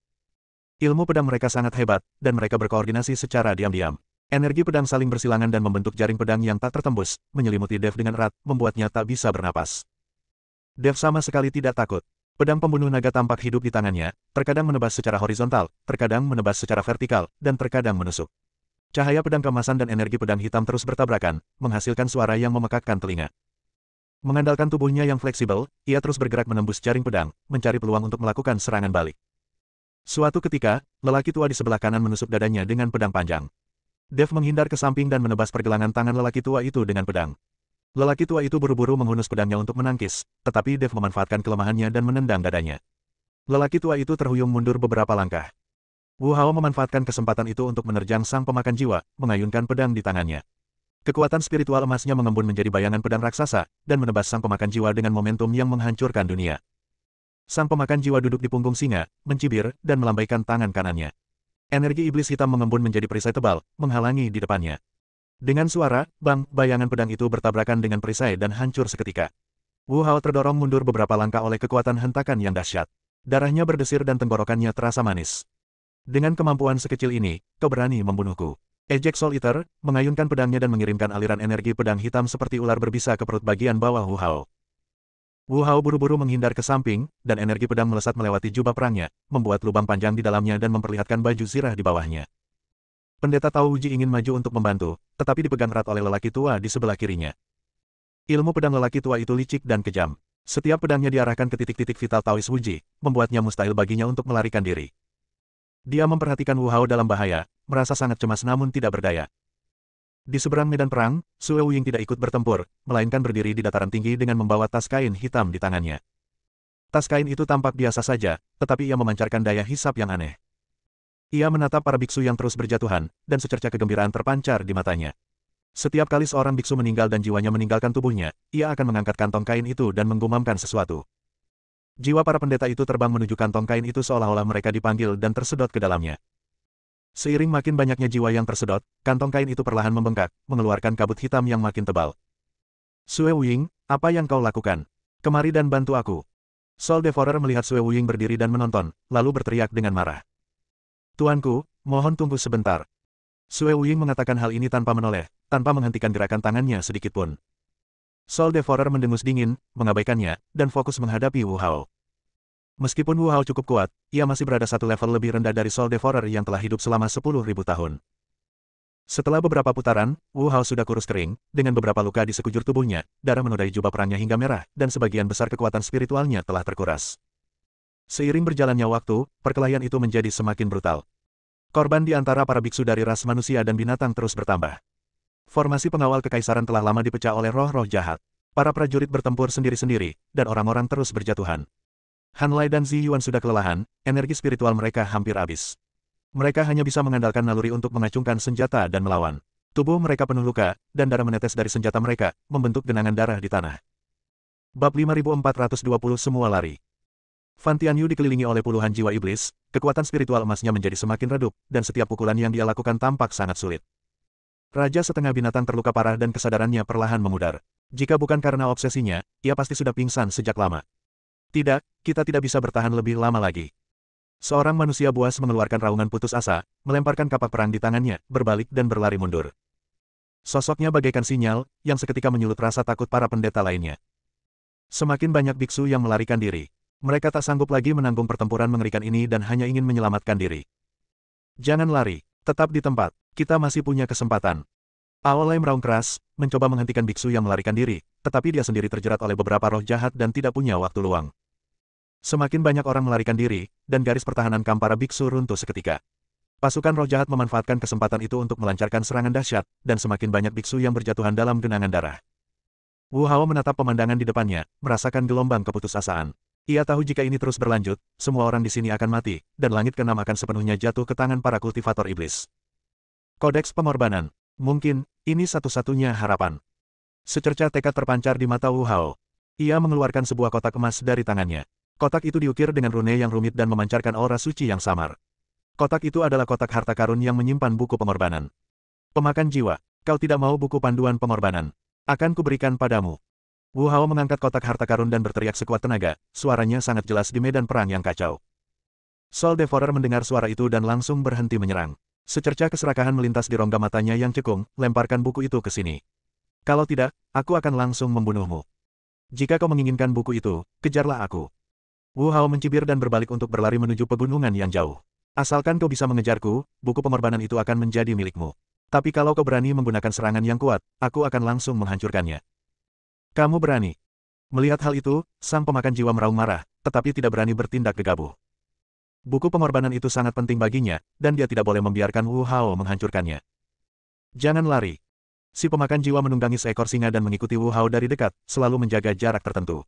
Ilmu pedang mereka sangat hebat, dan mereka berkoordinasi secara diam-diam. Energi pedang saling bersilangan dan membentuk jaring pedang yang tak tertembus, menyelimuti Dev dengan erat, membuatnya tak bisa bernapas. Dev sama sekali tidak takut. Pedang pembunuh naga tampak hidup di tangannya, terkadang menebas secara horizontal, terkadang menebas secara vertikal, dan terkadang menusuk. Cahaya pedang kemasan dan energi pedang hitam terus bertabrakan, menghasilkan suara yang memekakkan telinga. Mengandalkan tubuhnya yang fleksibel, ia terus bergerak menembus jaring pedang, mencari peluang untuk melakukan serangan balik. Suatu ketika, lelaki tua di sebelah kanan menusuk dadanya dengan pedang panjang. Dev menghindar ke samping dan menebas pergelangan tangan lelaki tua itu dengan pedang. Lelaki tua itu buru-buru menghunus pedangnya untuk menangkis, tetapi Dev memanfaatkan kelemahannya dan menendang dadanya. Lelaki tua itu terhuyung mundur beberapa langkah. Wu Hao memanfaatkan kesempatan itu untuk menerjang sang pemakan jiwa, mengayunkan pedang di tangannya. Kekuatan spiritual emasnya mengembun menjadi bayangan pedang raksasa, dan menebas sang pemakan jiwa dengan momentum yang menghancurkan dunia. Sang pemakan jiwa duduk di punggung singa, mencibir, dan melambaikan tangan kanannya. Energi iblis hitam mengembun menjadi perisai tebal, menghalangi di depannya. Dengan suara, bang, bayangan pedang itu bertabrakan dengan perisai dan hancur seketika. Wu Hao terdorong mundur beberapa langkah oleh kekuatan hentakan yang dahsyat. Darahnya berdesir dan tenggorokannya terasa manis. Dengan kemampuan sekecil ini, kau berani membunuhku. Ejek Soul Eater, mengayunkan pedangnya dan mengirimkan aliran energi pedang hitam seperti ular berbisa ke perut bagian bawah Wu Hao. Wu Hao buru-buru menghindar ke samping, dan energi pedang melesat melewati jubah perangnya, membuat lubang panjang di dalamnya dan memperlihatkan baju zirah di bawahnya. Pendeta Tao Wuji ingin maju untuk membantu, tetapi dipegang erat oleh lelaki tua di sebelah kirinya. Ilmu pedang lelaki tua itu licik dan kejam. Setiap pedangnya diarahkan ke titik-titik vital Taois Wuji, membuatnya mustahil baginya untuk melarikan diri. Dia memperhatikan Wu Hao dalam bahaya, merasa sangat cemas namun tidak berdaya. Di seberang medan perang, Sue Wuying tidak ikut bertempur, melainkan berdiri di dataran tinggi dengan membawa tas kain hitam di tangannya. Tas kain itu tampak biasa saja, tetapi ia memancarkan daya hisap yang aneh. Ia menatap para biksu yang terus berjatuhan, dan secerca kegembiraan terpancar di matanya. Setiap kali seorang biksu meninggal dan jiwanya meninggalkan tubuhnya, ia akan mengangkat kantong kain itu dan menggumamkan sesuatu. Jiwa para pendeta itu terbang menuju kantong kain itu seolah-olah mereka dipanggil dan tersedot ke dalamnya. Seiring makin banyaknya jiwa yang tersedot, kantong kain itu perlahan membengkak, mengeluarkan kabut hitam yang makin tebal. Sue Wuying, apa yang kau lakukan? Kemari dan bantu aku. Soul Devourer melihat Sue Wuying berdiri dan menonton, lalu berteriak dengan marah. Tuanku, mohon tunggu sebentar. Sue Wuying mengatakan hal ini tanpa menoleh, tanpa menghentikan gerakan tangannya sedikitpun. Soul Devourer mendengus dingin, mengabaikannya, dan fokus menghadapi Wu Hao. Meskipun Wu Hao cukup kuat, ia masih berada satu level lebih rendah dari Soul Devourer yang telah hidup selama 10.000 tahun. Setelah beberapa putaran, Wu Hao sudah kurus kering, dengan beberapa luka di sekujur tubuhnya, darah menodai jubah perangnya hingga merah, dan sebagian besar kekuatan spiritualnya telah terkuras. Seiring berjalannya waktu, perkelahian itu menjadi semakin brutal. Korban di antara para biksu dari ras manusia dan binatang terus bertambah. Formasi pengawal kekaisaran telah lama dipecah oleh roh-roh jahat. Para prajurit bertempur sendiri-sendiri, dan orang-orang terus berjatuhan. Han Lai dan Zi Yuan sudah kelelahan, energi spiritual mereka hampir habis. Mereka hanya bisa mengandalkan naluri untuk mengacungkan senjata dan melawan. Tubuh mereka penuh luka, dan darah menetes dari senjata mereka, membentuk genangan darah di tanah. Bab 5420 Semua lari. Fan Tianyu dikelilingi oleh puluhan jiwa iblis, kekuatan spiritual emasnya menjadi semakin redup, dan setiap pukulan yang dia lakukan tampak sangat sulit. Raja setengah binatang terluka parah dan kesadarannya perlahan memudar. Jika bukan karena obsesinya, ia pasti sudah pingsan sejak lama. Tidak, kita tidak bisa bertahan lebih lama lagi. Seorang manusia buas mengeluarkan raungan putus asa, melemparkan kapak perang di tangannya, berbalik dan berlari mundur. Sosoknya bagaikan sinyal, yang seketika menyulut rasa takut para pendeta lainnya. Semakin banyak biksu yang melarikan diri. Mereka tak sanggup lagi menanggung pertempuran mengerikan ini dan hanya ingin menyelamatkan diri. Jangan lari, tetap di tempat, kita masih punya kesempatan. Aolai meraung keras, mencoba menghentikan biksu yang melarikan diri, tetapi dia sendiri terjerat oleh beberapa roh jahat dan tidak punya waktu luang. Semakin banyak orang melarikan diri, dan garis pertahanan kamp para biksu runtuh seketika. Pasukan roh jahat memanfaatkan kesempatan itu untuk melancarkan serangan dahsyat, dan semakin banyak biksu yang berjatuhan dalam genangan darah. Wu Hao menatap pemandangan di depannya, merasakan gelombang keputusasaan. Ia tahu jika ini terus berlanjut, semua orang di sini akan mati, dan langit keenam akan sepenuhnya jatuh ke tangan para kultivator iblis. Kodeks pengorbanan. Mungkin, ini satu-satunya harapan. Secerca tekad terpancar di mata Wu Hao. Ia mengeluarkan sebuah kotak emas dari tangannya. Kotak itu diukir dengan rune yang rumit dan memancarkan aura suci yang samar. Kotak itu adalah kotak harta karun yang menyimpan buku pengorbanan. Pemakan jiwa, kau tidak mau buku panduan pengorbanan? Akan kuberikan padamu. Wu Hao mengangkat kotak harta karun dan berteriak sekuat tenaga, suaranya sangat jelas di medan perang yang kacau. Soul Devourer mendengar suara itu dan langsung berhenti menyerang. Secerca keserakahan melintas di rongga matanya yang cekung, lemparkan buku itu ke sini. Kalau tidak, aku akan langsung membunuhmu. Jika kau menginginkan buku itu, kejarlah aku. Wu Hao mencibir dan berbalik untuk berlari menuju pegunungan yang jauh. Asalkan kau bisa mengejarku, buku pengorbanan itu akan menjadi milikmu. Tapi kalau kau berani menggunakan serangan yang kuat, aku akan langsung menghancurkannya. Kamu berani. Melihat hal itu, sang pemakan jiwa meraung marah, tetapi tidak berani bertindak gegabah. Buku pengorbanan itu sangat penting baginya, dan dia tidak boleh membiarkan Wu Hao menghancurkannya. Jangan lari. Si pemakan jiwa menunggangi seekor singa dan mengikuti Wu Hao dari dekat, selalu menjaga jarak tertentu.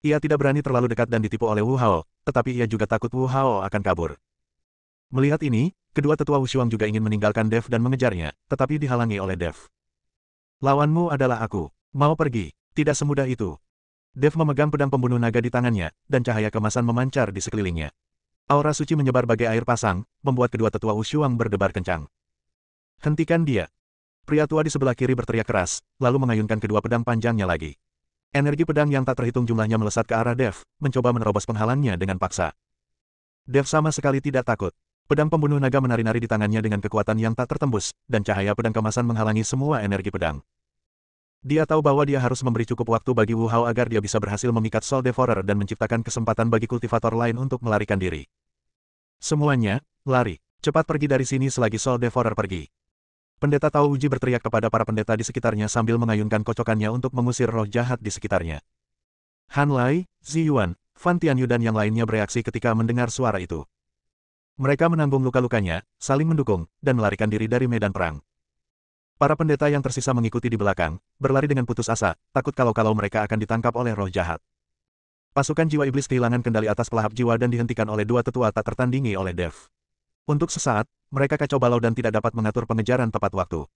Ia tidak berani terlalu dekat dan ditipu oleh Wu Hao, tetapi ia juga takut Wu Hao akan kabur. Melihat ini, kedua tetua Wushuang juga ingin meninggalkan Dev dan mengejarnya, tetapi dihalangi oleh Dev. Lawanmu adalah aku. Mau pergi? Tidak semudah itu. Dev memegang pedang pembunuh naga di tangannya, dan cahaya kemasan memancar di sekelilingnya. Aura suci menyebar bagai air pasang, membuat kedua tetua Wushuang berdebar kencang. Hentikan dia. Pria tua di sebelah kiri berteriak keras, lalu mengayunkan kedua pedang panjangnya lagi. Energi pedang yang tak terhitung jumlahnya melesat ke arah Dev, mencoba menerobos penghalangnya dengan paksa. Dev sama sekali tidak takut. Pedang pembunuh naga menari-nari di tangannya dengan kekuatan yang tak tertembus, dan cahaya pedang kemasan menghalangi semua energi pedang. Dia tahu bahwa dia harus memberi cukup waktu bagi Wu Hao agar dia bisa berhasil memikat Soul Devourer dan menciptakan kesempatan bagi kultivator lain untuk melarikan diri. Semuanya, lari. Cepat pergi dari sini selagi Soul Devourer pergi. Pendeta Tao Uji berteriak kepada para pendeta di sekitarnya sambil mengayunkan kocokannya untuk mengusir roh jahat di sekitarnya. Han Lai, Zi Yuan, Fan Tianyu dan yang lainnya bereaksi ketika mendengar suara itu. Mereka menanggung luka-lukanya, saling mendukung, dan melarikan diri dari medan perang. Para pendeta yang tersisa mengikuti di belakang, berlari dengan putus asa, takut kalau mereka akan ditangkap oleh roh jahat. Pasukan jiwa iblis kehilangan kendali atas pelahap jiwa dan dihentikan oleh dua tetua tak tertandingi oleh Dev. Untuk sesaat, mereka kacau balau dan tidak dapat mengatur pengejaran tepat waktu.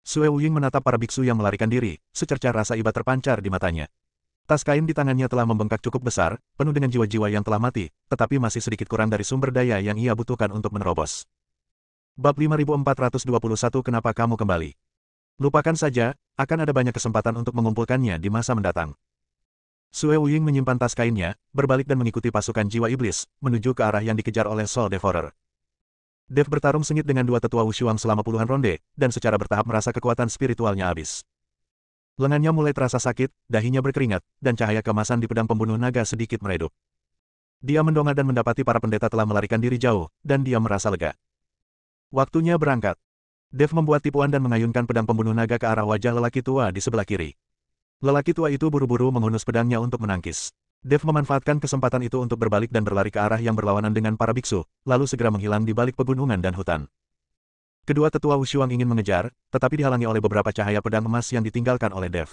Sue Wuying menatap para biksu yang melarikan diri, secercah rasa iba terpancar di matanya. Tas kain di tangannya telah membengkak cukup besar, penuh dengan jiwa-jiwa yang telah mati, tetapi masih sedikit kurang dari sumber daya yang ia butuhkan untuk menerobos. Bab 5421 Kenapa kamu kembali? Lupakan saja, akan ada banyak kesempatan untuk mengumpulkannya di masa mendatang. Sue Wuying menyimpan tas kainnya, berbalik dan mengikuti pasukan jiwa iblis, menuju ke arah yang dikejar oleh Soul Devourer. Dev bertarung sengit dengan dua tetua Wushuang selama puluhan ronde, dan secara bertahap merasa kekuatan spiritualnya habis. Lengannya mulai terasa sakit, dahinya berkeringat, dan cahaya kemasan di pedang pembunuh naga sedikit meredup. Dia mendongak dan mendapati para pendeta telah melarikan diri jauh, dan dia merasa lega. Waktunya berangkat. Dev membuat tipuan dan mengayunkan pedang pembunuh naga ke arah wajah lelaki tua di sebelah kiri. Lelaki tua itu buru-buru menghunus pedangnya untuk menangkis. Dev memanfaatkan kesempatan itu untuk berbalik dan berlari ke arah yang berlawanan dengan para biksu, lalu segera menghilang di balik pegunungan dan hutan. Kedua tetua Wushuang ingin mengejar, tetapi dihalangi oleh beberapa cahaya pedang emas yang ditinggalkan oleh Dev.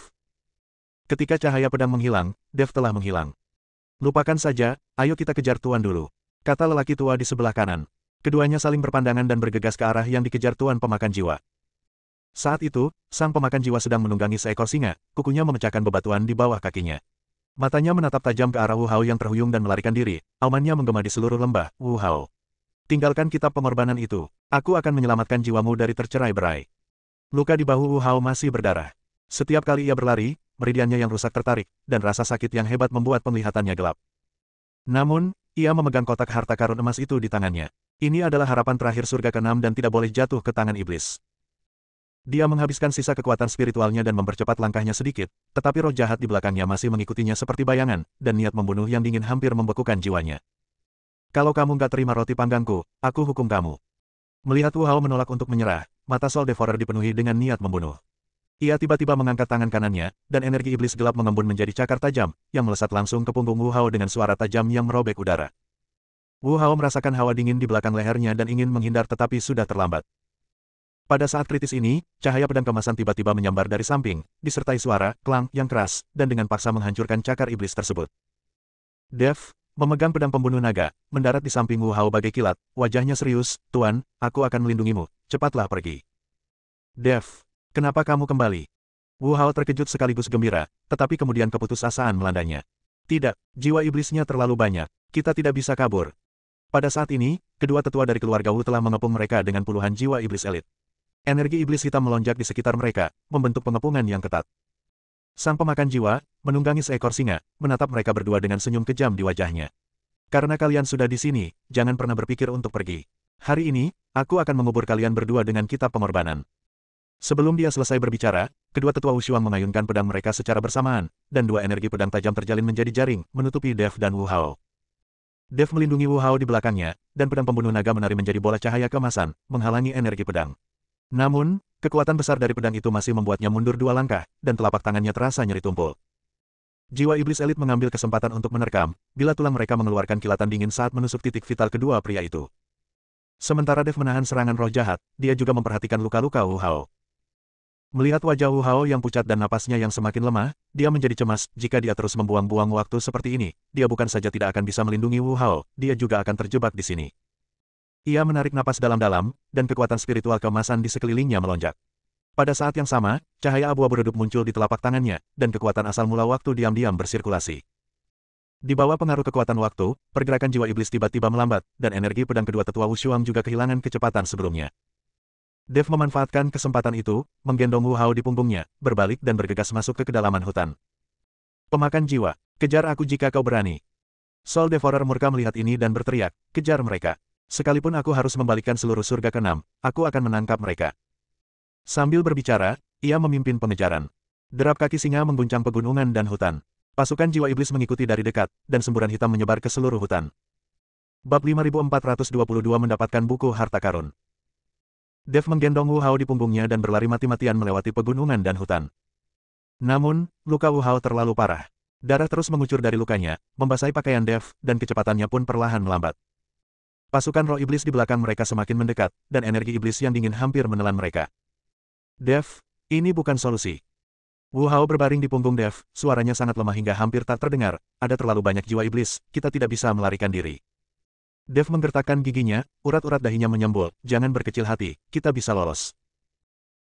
Ketika cahaya pedang menghilang, Dev telah menghilang. Lupakan saja, ayo kita kejar tuan dulu, kata lelaki tua di sebelah kanan. Keduanya saling berpandangan dan bergegas ke arah yang dikejar tuan pemakan jiwa. Saat itu, sang pemakan jiwa sedang menunggangi seekor singa, kukunya memecahkan bebatuan di bawah kakinya. Matanya menatap tajam ke arah Wu Hao yang terhuyung dan melarikan diri, aumannya menggema di seluruh lembah. Wu Hao, tinggalkan kitab pengorbanan itu, aku akan menyelamatkan jiwamu dari tercerai-berai. Luka di bahu Wu Hao masih berdarah. Setiap kali ia berlari, meridiannya yang rusak tertarik, dan rasa sakit yang hebat membuat penglihatannya gelap. Namun, ia memegang kotak harta karun emas itu di tangannya. Ini adalah harapan terakhir surga ke-6 dan tidak boleh jatuh ke tangan iblis. Dia menghabiskan sisa kekuatan spiritualnya dan mempercepat langkahnya sedikit, tetapi roh jahat di belakangnya masih mengikutinya seperti bayangan, dan niat membunuh yang dingin hampir membekukan jiwanya. Kalau kamu nggak terima roti panggangku, aku hukum kamu. Melihat Wu Hao menolak untuk menyerah, mata Soul Devourer dipenuhi dengan niat membunuh. Ia tiba-tiba mengangkat tangan kanannya, dan energi iblis gelap mengembun menjadi cakar tajam, yang melesat langsung ke punggung Wu Hao dengan suara tajam yang merobek udara. Wu Hao merasakan hawa dingin di belakang lehernya dan ingin menghindar tetapi sudah terlambat. Pada saat kritis ini, cahaya pedang kemasan tiba-tiba menyambar dari samping, disertai suara, klang, yang keras, dan dengan paksa menghancurkan cakar iblis tersebut. Dev, memegang pedang pembunuh naga, mendarat di samping Wu Hao bagai kilat, wajahnya serius, Tuan, aku akan melindungimu, cepatlah pergi. Dev, kenapa kamu kembali? Wu Hao terkejut sekaligus gembira, tetapi kemudian keputusasaan melandanya. Tidak, jiwa iblisnya terlalu banyak, kita tidak bisa kabur. Pada saat ini, kedua tetua dari keluarga Wu telah mengepung mereka dengan puluhan jiwa iblis elit. Energi iblis hitam melonjak di sekitar mereka, membentuk pengepungan yang ketat. Sang pemakan jiwa, menunggangi seekor singa, menatap mereka berdua dengan senyum kejam di wajahnya. Karena kalian sudah di sini, jangan pernah berpikir untuk pergi. Hari ini, aku akan mengubur kalian berdua dengan kitab pengorbanan. Sebelum dia selesai berbicara, kedua tetua Wushuang mengayunkan pedang mereka secara bersamaan, dan dua energi pedang tajam terjalin menjadi jaring, menutupi Dev dan Wu Hao. Dev melindungi Wu Hao di belakangnya, dan pedang pembunuh naga menari menjadi bola cahaya kemasan, menghalangi energi pedang. Namun, kekuatan besar dari pedang itu masih membuatnya mundur dua langkah, dan telapak tangannya terasa nyeri tumpul. Jiwa iblis elit mengambil kesempatan untuk menerkam, bila tulang mereka mengeluarkan kilatan dingin saat menusuk titik vital kedua pria itu. Sementara Dev menahan serangan roh jahat, dia juga memperhatikan luka-luka Wu Hao. Melihat wajah Wu Hao yang pucat dan napasnya yang semakin lemah, dia menjadi cemas. Jika dia terus membuang-buang waktu seperti ini, dia bukan saja tidak akan bisa melindungi Wu Hao, dia juga akan terjebak di sini. Ia menarik napas dalam-dalam, dan kekuatan spiritual keemasan di sekelilingnya melonjak. Pada saat yang sama, cahaya abu-abu redup muncul di telapak tangannya, dan kekuatan asal mula waktu diam-diam bersirkulasi. Di bawah pengaruh kekuatan waktu, pergerakan jiwa iblis tiba-tiba melambat, dan energi pedang kedua tetua Wushuang juga kehilangan kecepatan sebelumnya. Dev memanfaatkan kesempatan itu, menggendong Wu Hao di punggungnya, berbalik dan bergegas masuk ke kedalaman hutan. Pemakan jiwa, kejar aku jika kau berani. Soul Devourer murka melihat ini dan berteriak, kejar mereka. Sekalipun aku harus membalikkan seluruh surga ke-6, aku akan menangkap mereka. Sambil berbicara, ia memimpin pengejaran. Derap kaki singa mengguncang pegunungan dan hutan. Pasukan jiwa iblis mengikuti dari dekat, dan semburan hitam menyebar ke seluruh hutan. Bab 5422 mendapatkan buku harta karun. Dev menggendong Wu Hao di punggungnya dan berlari mati-matian melewati pegunungan dan hutan. Namun, luka Wu Hao terlalu parah. Darah terus mengucur dari lukanya, membasahi pakaian Dev, dan kecepatannya pun perlahan melambat. Pasukan roh iblis di belakang mereka semakin mendekat, dan energi iblis yang dingin hampir menelan mereka. Dev, ini bukan solusi. Wu Hao berbaring di punggung Dev, suaranya sangat lemah hingga hampir tak terdengar, ada terlalu banyak jiwa iblis, kita tidak bisa melarikan diri. Dev menggertakkan giginya, urat-urat dahinya menyembul, jangan berkecil hati, kita bisa lolos.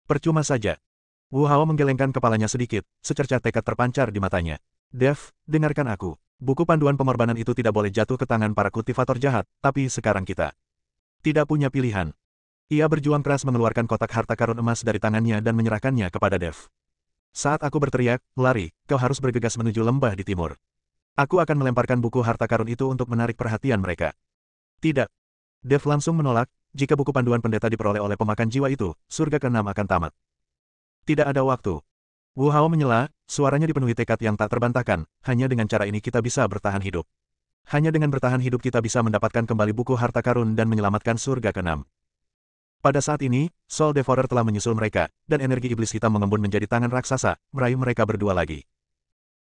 Percuma saja. Wu Hao menggelengkan kepalanya sedikit, secercah tekad terpancar di matanya. Dev, dengarkan aku. Buku panduan pengorbanan itu tidak boleh jatuh ke tangan para kultivator jahat, tapi sekarang kita tidak punya pilihan. Ia berjuang keras mengeluarkan kotak harta karun emas dari tangannya dan menyerahkannya kepada Dev. Saat aku berteriak, lari, kau harus bergegas menuju lembah di timur. Aku akan melemparkan buku harta karun itu untuk menarik perhatian mereka. Tidak. Dev langsung menolak, jika buku panduan pendeta diperoleh oleh pemakan jiwa itu, surga ke-6 akan tamat. Tidak ada waktu. Wu Hao menyela, suaranya dipenuhi tekad yang tak terbantahkan, hanya dengan cara ini kita bisa bertahan hidup. Hanya dengan bertahan hidup kita bisa mendapatkan kembali buku harta karun dan menyelamatkan surga ke-6. Pada saat ini, Soul Devourer telah menyusul mereka, dan energi iblis hitam mengembun menjadi tangan raksasa, meraih mereka berdua lagi.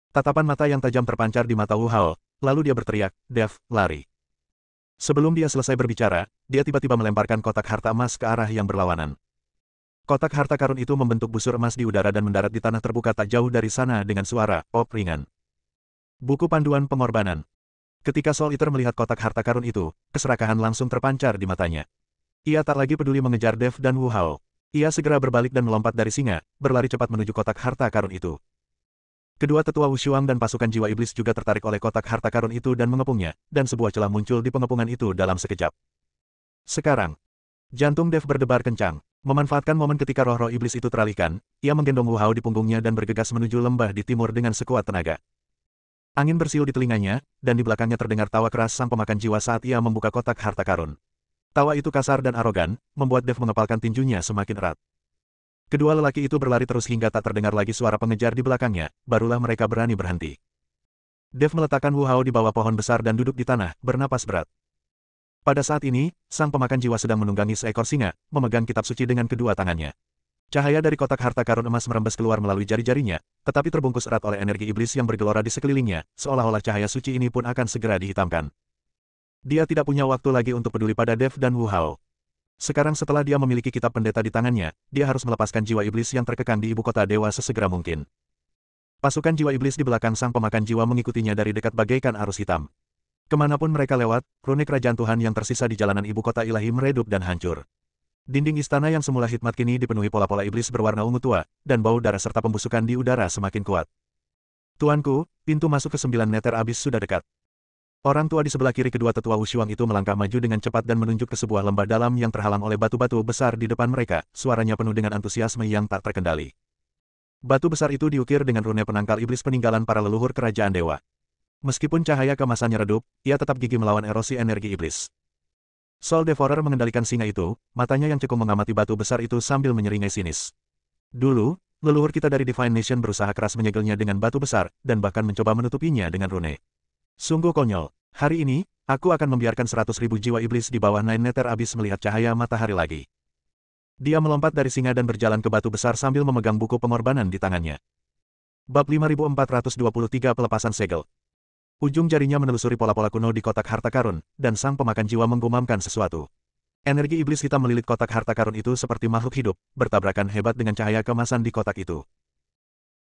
Tatapan mata yang tajam terpancar di mata Wu Hao, lalu dia berteriak, Dev, lari. Sebelum dia selesai berbicara, dia tiba-tiba melemparkan kotak harta emas ke arah yang berlawanan. Kotak harta karun itu membentuk busur emas di udara dan mendarat di tanah terbuka tak jauh dari sana dengan suara pop ringan. Buku panduan pengorbanan. Ketika Soul Eater melihat kotak harta karun itu, keserakahan langsung terpancar di matanya. Ia tak lagi peduli mengejar Dev dan Wu Hao. Ia segera berbalik dan melompat dari singa, berlari cepat menuju kotak harta karun itu. Kedua tetua Wushuang dan pasukan jiwa iblis juga tertarik oleh kotak harta karun itu dan mengepungnya, dan sebuah celah muncul di pengepungan itu dalam sekejap. Sekarang, jantung Dev berdebar kencang. Memanfaatkan momen ketika roh-roh iblis itu teralihkan, ia menggendong Wu Hao di punggungnya dan bergegas menuju lembah di timur dengan sekuat tenaga. Angin bersiul di telinganya, dan di belakangnya terdengar tawa keras sang pemakan jiwa saat ia membuka kotak harta karun. Tawa itu kasar dan arogan, membuat Dev mengepalkan tinjunya semakin erat. Kedua lelaki itu berlari terus hingga tak terdengar lagi suara pengejar di belakangnya, barulah mereka berani berhenti. Dev meletakkan Wu Hao di bawah pohon besar dan duduk di tanah, bernapas berat. Pada saat ini, sang pemakan jiwa sedang menunggangi seekor singa, memegang kitab suci dengan kedua tangannya. Cahaya dari kotak harta karun emas merembes keluar melalui jari-jarinya, tetapi terbungkus erat oleh energi iblis yang bergelora di sekelilingnya, seolah-olah cahaya suci ini pun akan segera dihitamkan. Dia tidak punya waktu lagi untuk peduli pada Dev dan Wu Hao. Sekarang setelah dia memiliki kitab pendeta di tangannya, dia harus melepaskan jiwa iblis yang terkekang di ibu kota dewa sesegera mungkin. Pasukan jiwa iblis di belakang sang pemakan jiwa mengikutinya dari dekat bagaikan arus hitam. Kemanapun mereka lewat, rune kerajaan Tuhan yang tersisa di jalanan ibu kota ilahi meredup dan hancur. Dinding istana yang semula hikmat kini dipenuhi pola-pola iblis berwarna ungu tua, dan bau darah serta pembusukan di udara semakin kuat. Tuanku, pintu masuk ke 9 neter abis sudah dekat. Orang tua di sebelah kiri kedua tetua Wushuang itu melangkah maju dengan cepat dan menunjuk ke sebuah lembah dalam yang terhalang oleh batu-batu besar di depan mereka, suaranya penuh dengan antusiasme yang tak terkendali. Batu besar itu diukir dengan rune penangkal iblis peninggalan para leluhur kerajaan dewa. Meskipun cahaya kemasannya redup, ia tetap gigih melawan erosi energi iblis. Soul Devourer mengendalikan singa itu, matanya yang cekung mengamati batu besar itu sambil menyeringai sinis. Dulu, leluhur kita dari Divine Nation berusaha keras menyegelnya dengan batu besar, dan bahkan mencoba menutupinya dengan rune. Sungguh konyol. Hari ini, aku akan membiarkan 100.000 jiwa iblis di bawah Nine Nether Abyss melihat cahaya matahari lagi. Dia melompat dari singa dan berjalan ke batu besar sambil memegang buku pengorbanan di tangannya. Bab 5423 Pelepasan Segel. Ujung jarinya menelusuri pola-pola kuno di kotak harta karun, dan sang pemakan jiwa menggumamkan sesuatu. Energi iblis hitam melilit kotak harta karun itu seperti makhluk hidup, bertabrakan hebat dengan cahaya kemasan di kotak itu.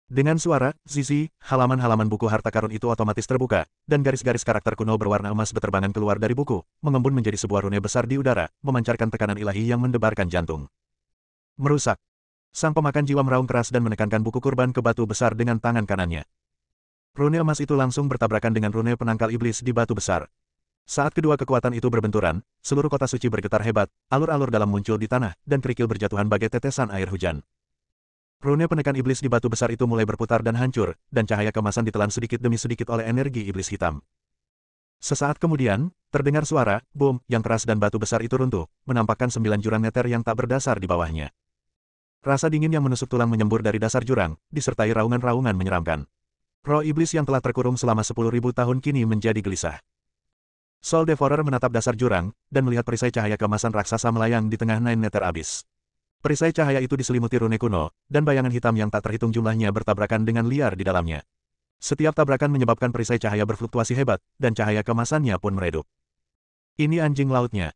Dengan suara, zizi, halaman-halaman buku harta karun itu otomatis terbuka, dan garis-garis karakter kuno berwarna emas beterbangan keluar dari buku, mengembun menjadi sebuah rune besar di udara, memancarkan tekanan ilahi yang mendebarkan jantung. Merusak. Sang pemakan jiwa meraung keras dan menekankan buku kurban ke batu besar dengan tangan kanannya. Rune emas itu langsung bertabrakan dengan rune penangkal iblis di batu besar. Saat kedua kekuatan itu berbenturan, seluruh kota suci bergetar hebat, alur-alur dalam muncul di tanah, dan kerikil berjatuhan bagai tetesan air hujan. Rune penekan iblis di batu besar itu mulai berputar dan hancur, dan cahaya kemasan ditelan sedikit demi sedikit oleh energi iblis hitam. Sesaat kemudian, terdengar suara, boom, yang keras dan batu besar itu runtuh, menampakkan 9 jurang neter yang tak berdasar di bawahnya. Rasa dingin yang menusuk tulang menyembur dari dasar jurang, disertai raungan-raungan menyeramkan. Roh iblis yang telah terkurung selama 10.000 tahun kini menjadi gelisah. Soul Devourer menatap dasar jurang, dan melihat perisai cahaya keemasan raksasa melayang di tengah Nine Nether Abyss. Perisai cahaya itu diselimuti rune kuno, dan bayangan hitam yang tak terhitung jumlahnya bertabrakan dengan liar di dalamnya. Setiap tabrakan menyebabkan perisai cahaya berfluktuasi hebat, dan cahaya keemasannya pun meredup. Ini anjing lautnya.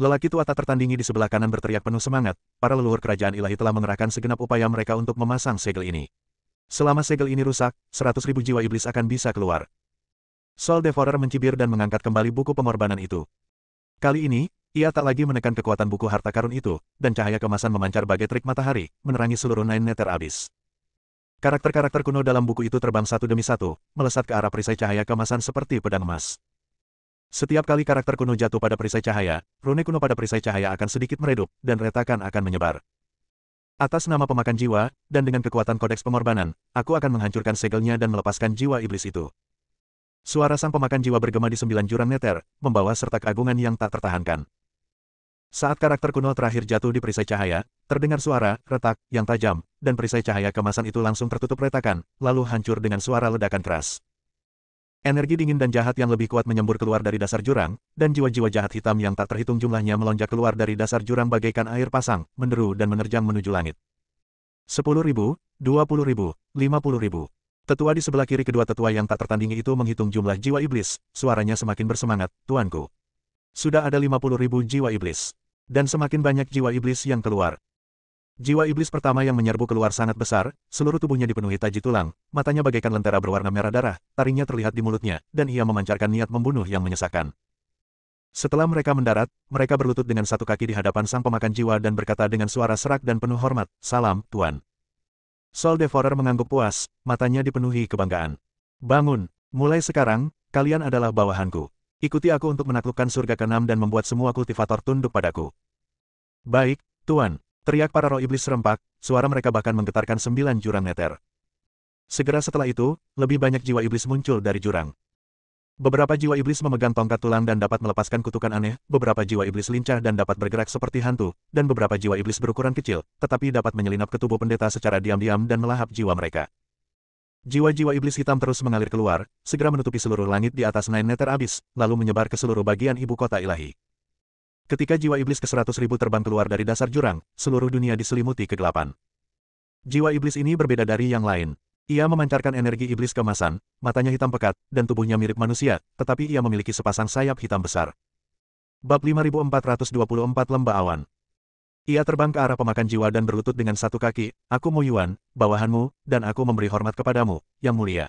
Lelaki tua tak tertandingi di sebelah kanan berteriak penuh semangat, para leluhur kerajaan ilahi telah mengerahkan segenap upaya mereka untuk memasang segel ini. Selama segel ini rusak, 100.000 jiwa iblis akan bisa keluar. Soul Devourer mencibir dan mengangkat kembali buku pengorbanan itu. Kali ini, ia tak lagi menekan kekuatan buku harta karun itu, dan cahaya kemasan memancar bagai terik matahari, menerangi seluruh Nine Nether Abyss. Karakter-karakter kuno dalam buku itu terbang satu demi satu, melesat ke arah perisai cahaya kemasan seperti pedang emas. Setiap kali karakter kuno jatuh pada perisai cahaya, rune kuno pada perisai cahaya akan sedikit meredup, dan retakan akan menyebar. Atas nama pemakan jiwa, dan dengan kekuatan kodeks pengorbanan, aku akan menghancurkan segelnya dan melepaskan jiwa iblis itu. Suara sang pemakan jiwa bergema di 9 jurang Nether, membawa serta keagungan yang tak tertahankan. Saat karakter kuno terakhir jatuh di perisai cahaya, terdengar suara retak yang tajam, dan perisai cahaya kemasan itu langsung tertutup retakan, lalu hancur dengan suara ledakan keras. Energi dingin dan jahat yang lebih kuat menyembur keluar dari dasar jurang, dan jiwa-jiwa jahat hitam yang tak terhitung jumlahnya melonjak keluar dari dasar jurang bagaikan air pasang, menderu dan menerjang menuju langit. 10.000, 20.000, 50.000. Tetua di sebelah kiri kedua tetua yang tak tertandingi itu menghitung jumlah jiwa iblis, suaranya semakin bersemangat, tuanku. Sudah ada 50.000 jiwa iblis. Dan semakin banyak jiwa iblis yang keluar. Jiwa iblis pertama yang menyerbu keluar sangat besar, seluruh tubuhnya dipenuhi taji tulang, matanya bagaikan lentera berwarna merah darah, taringnya terlihat di mulutnya, dan ia memancarkan niat membunuh yang menyesakan. Setelah mereka mendarat, mereka berlutut dengan satu kaki di hadapan sang pemakan jiwa dan berkata dengan suara serak dan penuh hormat, "Salam, Tuan." Soul Devourer mengangguk puas, matanya dipenuhi kebanggaan. "Bangun, mulai sekarang, kalian adalah bawahanku. Ikuti aku untuk menaklukkan surga ke-6 dan membuat semua kultivator tunduk padaku." "Baik, Tuan." Teriak para roh iblis serempak, suara mereka bahkan menggetarkan 9 jurang Nether. Segera setelah itu, lebih banyak jiwa iblis muncul dari jurang. Beberapa jiwa iblis memegang tongkat tulang dan dapat melepaskan kutukan aneh, beberapa jiwa iblis lincah dan dapat bergerak seperti hantu, dan beberapa jiwa iblis berukuran kecil, tetapi dapat menyelinap ke tubuh pendeta secara diam-diam dan melahap jiwa mereka. Jiwa-jiwa iblis hitam terus mengalir keluar, segera menutupi seluruh langit di atas Nine Nether Abyss, lalu menyebar ke seluruh bagian ibu kota ilahi. Ketika jiwa iblis ke-100.000 terbang keluar dari dasar jurang, seluruh dunia diselimuti kegelapan. Jiwa iblis ini berbeda dari yang lain. Ia memancarkan energi iblis kemasan, matanya hitam pekat, dan tubuhnya mirip manusia, tetapi ia memiliki sepasang sayap hitam besar. Bab 5424 Lembah Awan. Ia terbang ke arah pemakan jiwa dan berlutut dengan satu kaki, "Aku Mo Yuan, bawahanmu, dan aku memberi hormat kepadamu, yang mulia."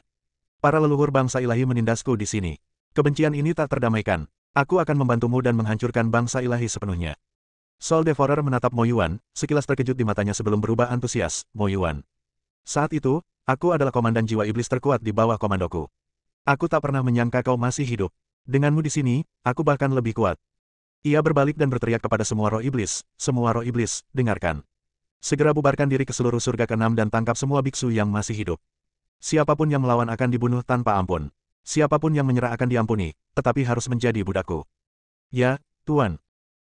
Para leluhur bangsa ilahi menindasku di sini. Kebencian ini tak terdamaikan. Aku akan membantumu dan menghancurkan bangsa ilahi sepenuhnya. Soul Devourer menatap Mo Yuan, sekilas terkejut di matanya sebelum berubah antusias, "Mo Yuan. Saat itu, aku adalah komandan jiwa iblis terkuat di bawah komandoku. Aku tak pernah menyangka kau masih hidup. Denganmu di sini, aku bahkan lebih kuat." Ia berbalik dan berteriak kepada semua roh iblis, "Semua roh iblis, dengarkan. Segera bubarkan diri ke seluruh surga ke-6 dan tangkap semua biksu yang masih hidup. Siapapun yang melawan akan dibunuh tanpa ampun. Siapapun yang menyerah akan diampuni, tetapi harus menjadi budakku." "Ya, Tuan."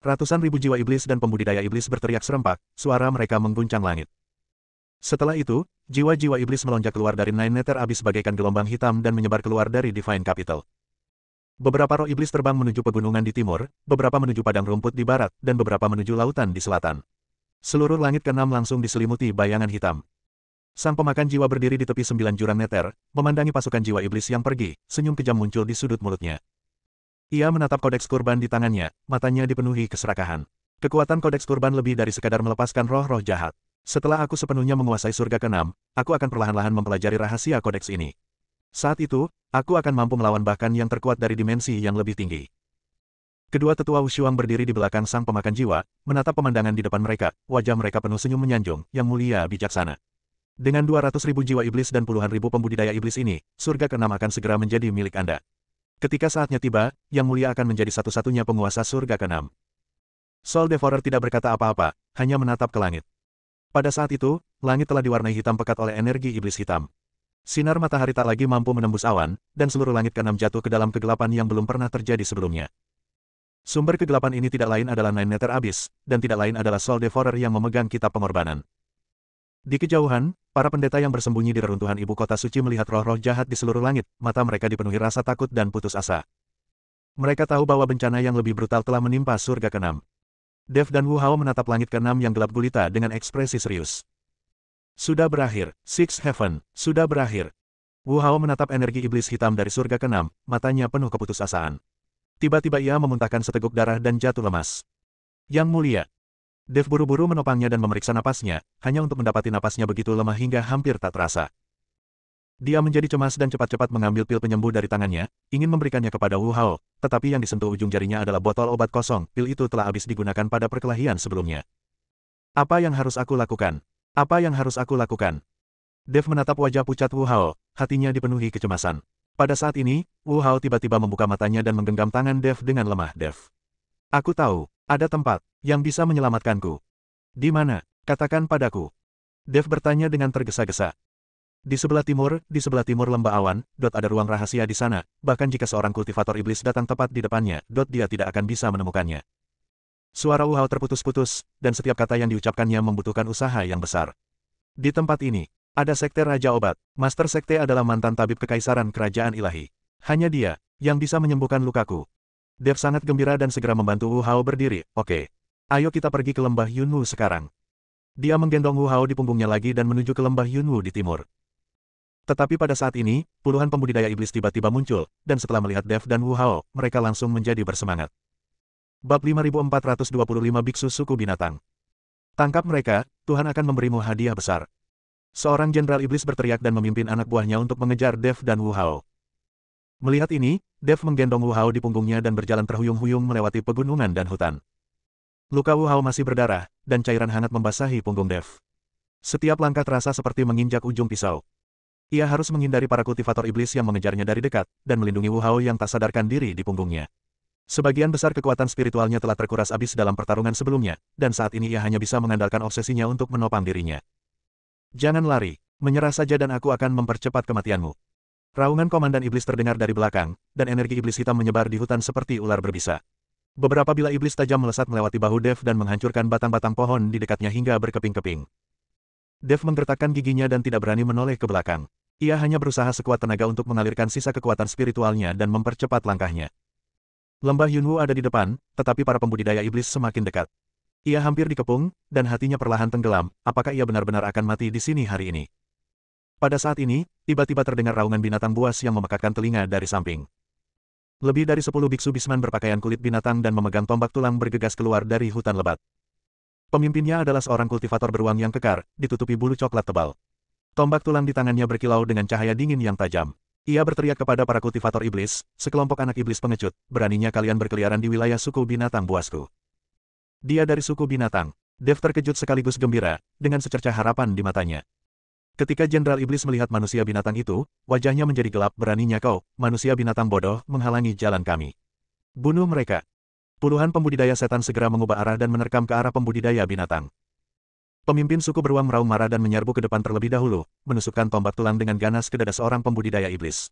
Ratusan ribu jiwa iblis dan pembudidaya iblis berteriak serempak, suara mereka mengguncang langit. Setelah itu, jiwa-jiwa iblis melonjak keluar dari Nine Nether Abyss bagaikan gelombang hitam dan menyebar keluar dari Divine Capital. Beberapa roh iblis terbang menuju pegunungan di timur, beberapa menuju padang rumput di barat, dan beberapa menuju lautan di selatan. Seluruh langit ke-6 langsung diselimuti bayangan hitam. Sang pemakan jiwa berdiri di tepi 9 jurang Nether, memandangi pasukan jiwa iblis yang pergi, senyum kejam muncul di sudut mulutnya. Ia menatap kodeks kurban di tangannya, matanya dipenuhi keserakahan. Kekuatan kodeks kurban lebih dari sekadar melepaskan roh-roh jahat. Setelah aku sepenuhnya menguasai surga ke-6, aku akan perlahan-lahan mempelajari rahasia kodeks ini. Saat itu, aku akan mampu melawan bahkan yang terkuat dari dimensi yang lebih tinggi. Kedua tetua Wushuang berdiri di belakang sang pemakan jiwa, menatap pemandangan di depan mereka, wajah mereka penuh senyum menyanjung, "Yang mulia bijaksana. Dengan 200.000 jiwa iblis dan puluhan ribu pembudidaya iblis ini, surga ke-6 akan segera menjadi milik Anda. Ketika saatnya tiba, Yang Mulia akan menjadi satu-satunya penguasa surga ke-6." Soul Devourer tidak berkata apa-apa, hanya menatap ke langit. Pada saat itu, langit telah diwarnai hitam pekat oleh energi iblis hitam. Sinar matahari tak lagi mampu menembus awan, dan seluruh langit ke-6 jatuh ke dalam kegelapan yang belum pernah terjadi sebelumnya. Sumber kegelapan ini tidak lain adalah Nine Nether Abyss, dan tidak lain adalah Soul Devourer yang memegang kitab pengorbanan. Di kejauhan, para pendeta yang bersembunyi di reruntuhan ibu kota suci melihat roh-roh jahat di seluruh langit, mata mereka dipenuhi rasa takut dan putus asa. Mereka tahu bahwa bencana yang lebih brutal telah menimpa surga keenam. Dev dan Wu Hao menatap langit keenam yang gelap gulita dengan ekspresi serius. Sudah berakhir, Six Heaven, sudah berakhir. Wu Hao menatap energi iblis hitam dari surga keenam, matanya penuh keputusasaan. Tiba-tiba ia memuntahkan seteguk darah dan jatuh lemas. Yang mulia. Dev buru-buru menopangnya dan memeriksa napasnya, hanya untuk mendapati napasnya begitu lemah hingga hampir tak terasa. Dia menjadi cemas dan cepat-cepat mengambil pil penyembuh dari tangannya, ingin memberikannya kepada Wu Hao, tetapi yang disentuh ujung jarinya adalah botol obat kosong, pil itu telah habis digunakan pada perkelahian sebelumnya. Apa yang harus aku lakukan? Apa yang harus aku lakukan? Dev menatap wajah pucat Wu Hao, hatinya dipenuhi kecemasan. Pada saat ini, Wu Hao tiba-tiba membuka matanya dan menggenggam tangan Dev dengan lemah. Dev. Aku tahu, ada tempat yang bisa menyelamatkanku. Di mana? Katakan padaku. Dev bertanya dengan tergesa-gesa. Di sebelah timur lembah awan, ada ruang rahasia di sana, bahkan jika seorang kultivator iblis datang tepat di depannya, dia tidak akan bisa menemukannya. Suara Wu Hao terputus-putus, dan setiap kata yang diucapkannya membutuhkan usaha yang besar. Di tempat ini, ada sekte Raja Obat. Master Sekte adalah mantan tabib kekaisaran kerajaan ilahi. Hanya dia yang bisa menyembuhkan lukaku. Dev sangat gembira dan segera membantu Wu Hao berdiri. Oke. Ayo kita pergi ke lembah Yunwu sekarang. Dia menggendong Wu Hao di punggungnya lagi dan menuju ke lembah Yunwu di timur. Tetapi pada saat ini, puluhan pembudidaya iblis tiba-tiba muncul, dan setelah melihat Dev dan Wu Hao, mereka langsung menjadi bersemangat. Bab 5425 Biksu Suku Binatang. Tangkap mereka, Tuhan akan memberimu hadiah besar. Seorang jenderal iblis berteriak dan memimpin anak buahnya untuk mengejar Dev dan Wu Hao. Melihat ini, Dev menggendong Wu Hao di punggungnya dan berjalan terhuyung-huyung melewati pegunungan dan hutan. Luka Wu Hao masih berdarah, dan cairan hangat membasahi punggung Dev. Setiap langkah terasa seperti menginjak ujung pisau. Ia harus menghindari para kultivator iblis yang mengejarnya dari dekat, dan melindungi Wu Hao yang tak sadarkan diri di punggungnya. Sebagian besar kekuatan spiritualnya telah terkuras habis dalam pertarungan sebelumnya, dan saat ini ia hanya bisa mengandalkan obsesinya untuk menopang dirinya. Jangan lari, menyerah saja dan aku akan mempercepat kematianmu. Raungan komandan iblis terdengar dari belakang, dan energi iblis hitam menyebar di hutan seperti ular berbisa. Beberapa bilah iblis tajam melesat melewati bahu Dev dan menghancurkan batang-batang pohon di dekatnya hingga berkeping-keping. Dev menggertakkan giginya dan tidak berani menoleh ke belakang. Ia hanya berusaha sekuat tenaga untuk mengalirkan sisa kekuatan spiritualnya dan mempercepat langkahnya. Lembah Yunwu ada di depan, tetapi para pembudidaya iblis semakin dekat. Ia hampir dikepung, dan hatinya perlahan tenggelam, apakah ia benar-benar akan mati di sini hari ini? Pada saat ini, tiba-tiba terdengar raungan binatang buas yang memekakkan telinga dari samping. Lebih dari 10 biksu bisman berpakaian kulit binatang dan memegang tombak tulang bergegas keluar dari hutan lebat. Pemimpinnya adalah seorang kultivator beruang yang kekar, ditutupi bulu coklat tebal. Tombak tulang di tangannya berkilau dengan cahaya dingin yang tajam. Ia berteriak kepada para kultivator iblis, sekelompok anak iblis pengecut, beraninya kalian berkeliaran di wilayah suku binatang buasku. Dia dari suku binatang. Dev terkejut sekaligus gembira, dengan secercah harapan di matanya. Ketika Jenderal Iblis melihat manusia binatang itu, wajahnya menjadi gelap. Beraninya kau, manusia binatang bodoh, menghalangi jalan kami. Bunuh mereka. Puluhan pembudidaya setan segera mengubah arah dan menerkam ke arah pembudidaya binatang. Pemimpin suku beruang meraung marah dan menyerbu ke depan terlebih dahulu, menusukkan tombak tulang dengan ganas ke dada seorang pembudidaya iblis.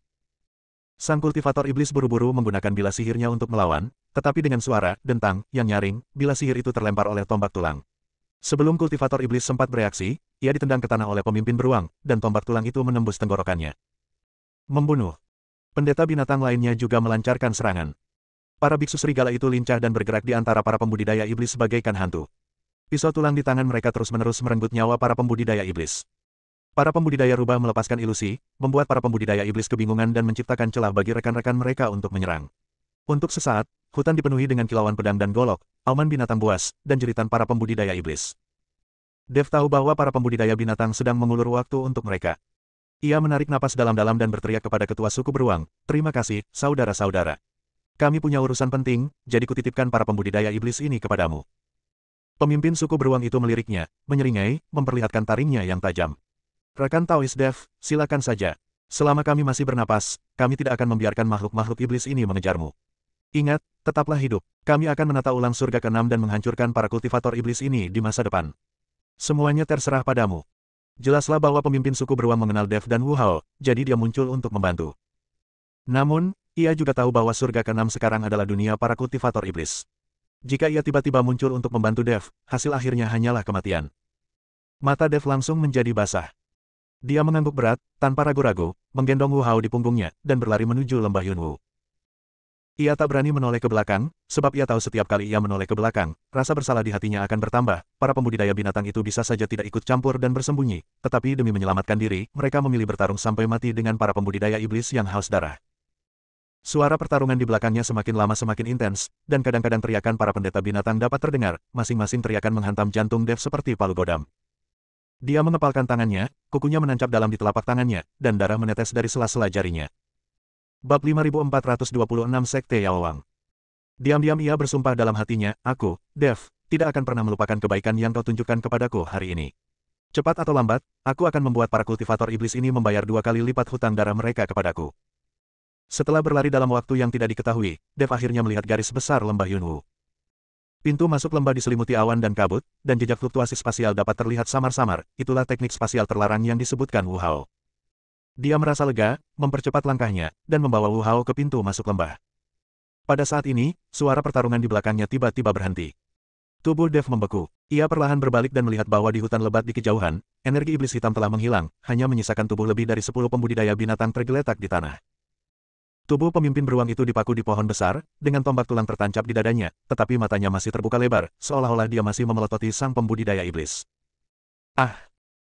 Sang kultivator iblis buru-buru menggunakan bilah sihirnya untuk melawan, tetapi dengan suara dentang yang nyaring, bilah sihir itu terlempar oleh tombak tulang. Sebelum kultivator iblis sempat bereaksi, ia ditendang ke tanah oleh pemimpin beruang, dan tombak tulang itu menembus tenggorokannya. Membunuh. Pendeta binatang lainnya juga melancarkan serangan. Para biksu serigala itu lincah dan bergerak di antara para pembudidaya iblis bagaikan hantu. Pisau tulang di tangan mereka terus-menerus merenggut nyawa para pembudidaya iblis. Para pembudidaya rubah melepaskan ilusi, membuat para pembudidaya iblis kebingungan dan menciptakan celah bagi rekan-rekan mereka untuk menyerang. Untuk sesaat, hutan dipenuhi dengan kilauan pedang dan golok, auman binatang buas, dan jeritan para pembudidaya iblis. Dev tahu bahwa para pembudidaya binatang sedang mengulur waktu untuk mereka. Ia menarik napas dalam-dalam dan berteriak kepada ketua suku beruang, "Terima kasih, saudara-saudara. Kami punya urusan penting, jadi kutitipkan para pembudidaya iblis ini kepadamu." Pemimpin suku beruang itu meliriknya, menyeringai, memperlihatkan taringnya yang tajam. "Rekan Taois Dev, silakan saja. Selama kami masih bernapas, kami tidak akan membiarkan makhluk-makhluk iblis ini mengejarmu. Ingat, tetaplah hidup. Kami akan menata ulang surga ke-6 dan menghancurkan para kultivator iblis ini di masa depan. Semuanya terserah padamu." Jelaslah bahwa pemimpin suku beruang mengenal Dev dan Wu Hao, jadi dia muncul untuk membantu. Namun, ia juga tahu bahwa surga ke-6 sekarang adalah dunia para kultivator iblis. Jika ia tiba-tiba muncul untuk membantu Dev, hasil akhirnya hanyalah kematian. Mata Dev langsung menjadi basah. Dia mengangguk berat, tanpa ragu-ragu, menggendong Wu Hao di punggungnya, dan berlari menuju lembah Yunwu. Ia tak berani menoleh ke belakang, sebab ia tahu setiap kali ia menoleh ke belakang, rasa bersalah di hatinya akan bertambah. Para pembudidaya binatang itu bisa saja tidak ikut campur dan bersembunyi, tetapi demi menyelamatkan diri, mereka memilih bertarung sampai mati dengan para pembudidaya iblis yang haus darah. Suara pertarungan di belakangnya semakin lama semakin intens, dan kadang-kadang teriakan para pendeta binatang dapat terdengar, masing-masing teriakan menghantam jantung Dev seperti palu godam. Dia mengepalkan tangannya, kukunya menancap dalam di telapak tangannya, dan darah menetes dari sela-sela jarinya. Bab 5426 Sekte Yaowang. Diam-diam ia bersumpah dalam hatinya, aku, Dev, tidak akan pernah melupakan kebaikan yang kau tunjukkan kepadaku hari ini. Cepat atau lambat, aku akan membuat para kultivator iblis ini membayar 2 kali lipat hutang darah mereka kepadaku. Setelah berlari dalam waktu yang tidak diketahui, Dev akhirnya melihat garis besar lembah Yunwu. Pintu masuk lembah diselimuti awan dan kabut, dan jejak fluktuasi spasial dapat terlihat samar-samar, itulah teknik spasial terlarang yang disebutkan Wu Hao. Dia merasa lega, mempercepat langkahnya, dan membawa Wu Hao ke pintu masuk lembah. Pada saat ini, suara pertarungan di belakangnya tiba-tiba berhenti. Tubuh Dev membeku. Ia perlahan berbalik dan melihat bahwa di hutan lebat di kejauhan, energi iblis hitam telah menghilang, hanya menyisakan tubuh lebih dari 10 pembudidaya binatang tergeletak di tanah. Tubuh pemimpin beruang itu dipaku di pohon besar, dengan tombak tulang tertancap di dadanya, tetapi matanya masih terbuka lebar, seolah-olah dia masih memelototi sang pembudidaya iblis. Ah!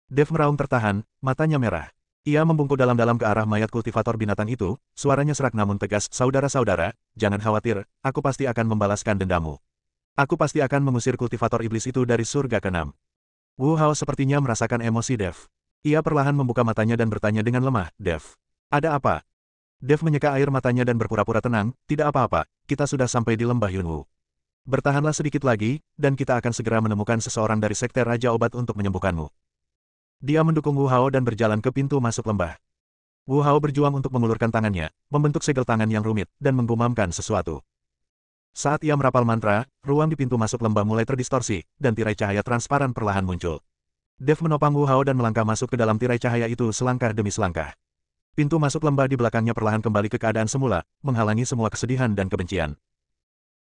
Dev meraung tertahan, matanya merah. Ia membungkuk dalam-dalam ke arah mayat kultivator binatang itu, suaranya serak namun tegas, saudara-saudara, jangan khawatir, aku pasti akan membalaskan dendamu. Aku pasti akan mengusir kultivator iblis itu dari surga ke-6. Wu Hao sepertinya merasakan emosi Dev. Ia perlahan membuka matanya dan bertanya dengan lemah, Dev, ada apa? Dev menyeka air matanya dan berpura-pura tenang, tidak apa-apa, kita sudah sampai di lembah Yunwu. Bertahanlah sedikit lagi, dan kita akan segera menemukan seseorang dari sekte Raja Obat untuk menyembuhkanmu. Dia mendukung Wu Hao dan berjalan ke pintu masuk lembah. Wu Hao berjuang untuk mengulurkan tangannya, membentuk segel tangan yang rumit, dan menggumamkan sesuatu. Saat ia merapal mantra, ruang di pintu masuk lembah mulai terdistorsi, dan tirai cahaya transparan perlahan muncul. Dev menopang Wu Hao dan melangkah masuk ke dalam tirai cahaya itu selangkah demi selangkah. Pintu masuk lembah di belakangnya perlahan kembali ke keadaan semula, menghalangi semua kesedihan dan kebencian.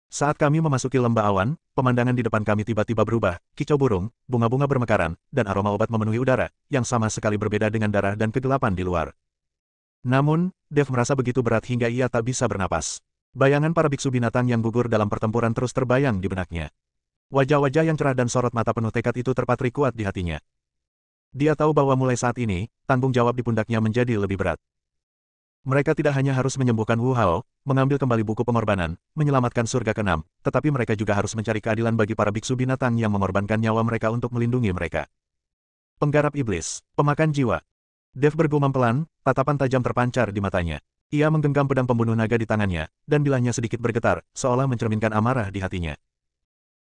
Saat kami memasuki lembah awan, pemandangan di depan kami tiba-tiba berubah, kicau burung, bunga-bunga bermekaran, dan aroma obat memenuhi udara, yang sama sekali berbeda dengan darah dan kegelapan di luar. Namun, Dev merasa begitu berat hingga ia tak bisa bernapas. Bayangan para biksu binatang yang gugur dalam pertempuran terus terbayang di benaknya. Wajah-wajah yang cerah dan sorot mata penuh tekad itu terpatri kuat di hatinya. Dia tahu bahwa mulai saat ini, tanggung jawab di pundaknya menjadi lebih berat. Mereka tidak hanya harus menyembuhkan Wu Hao, mengambil kembali buku pengorbanan, menyelamatkan surga ke-6, tetapi mereka juga harus mencari keadilan bagi para biksu binatang yang mengorbankan nyawa mereka untuk melindungi mereka. Penggarap iblis, pemakan jiwa. Dev bergumam pelan, tatapan tajam terpancar di matanya. Ia menggenggam pedang pembunuh naga di tangannya, dan bilahnya sedikit bergetar, seolah mencerminkan amarah di hatinya.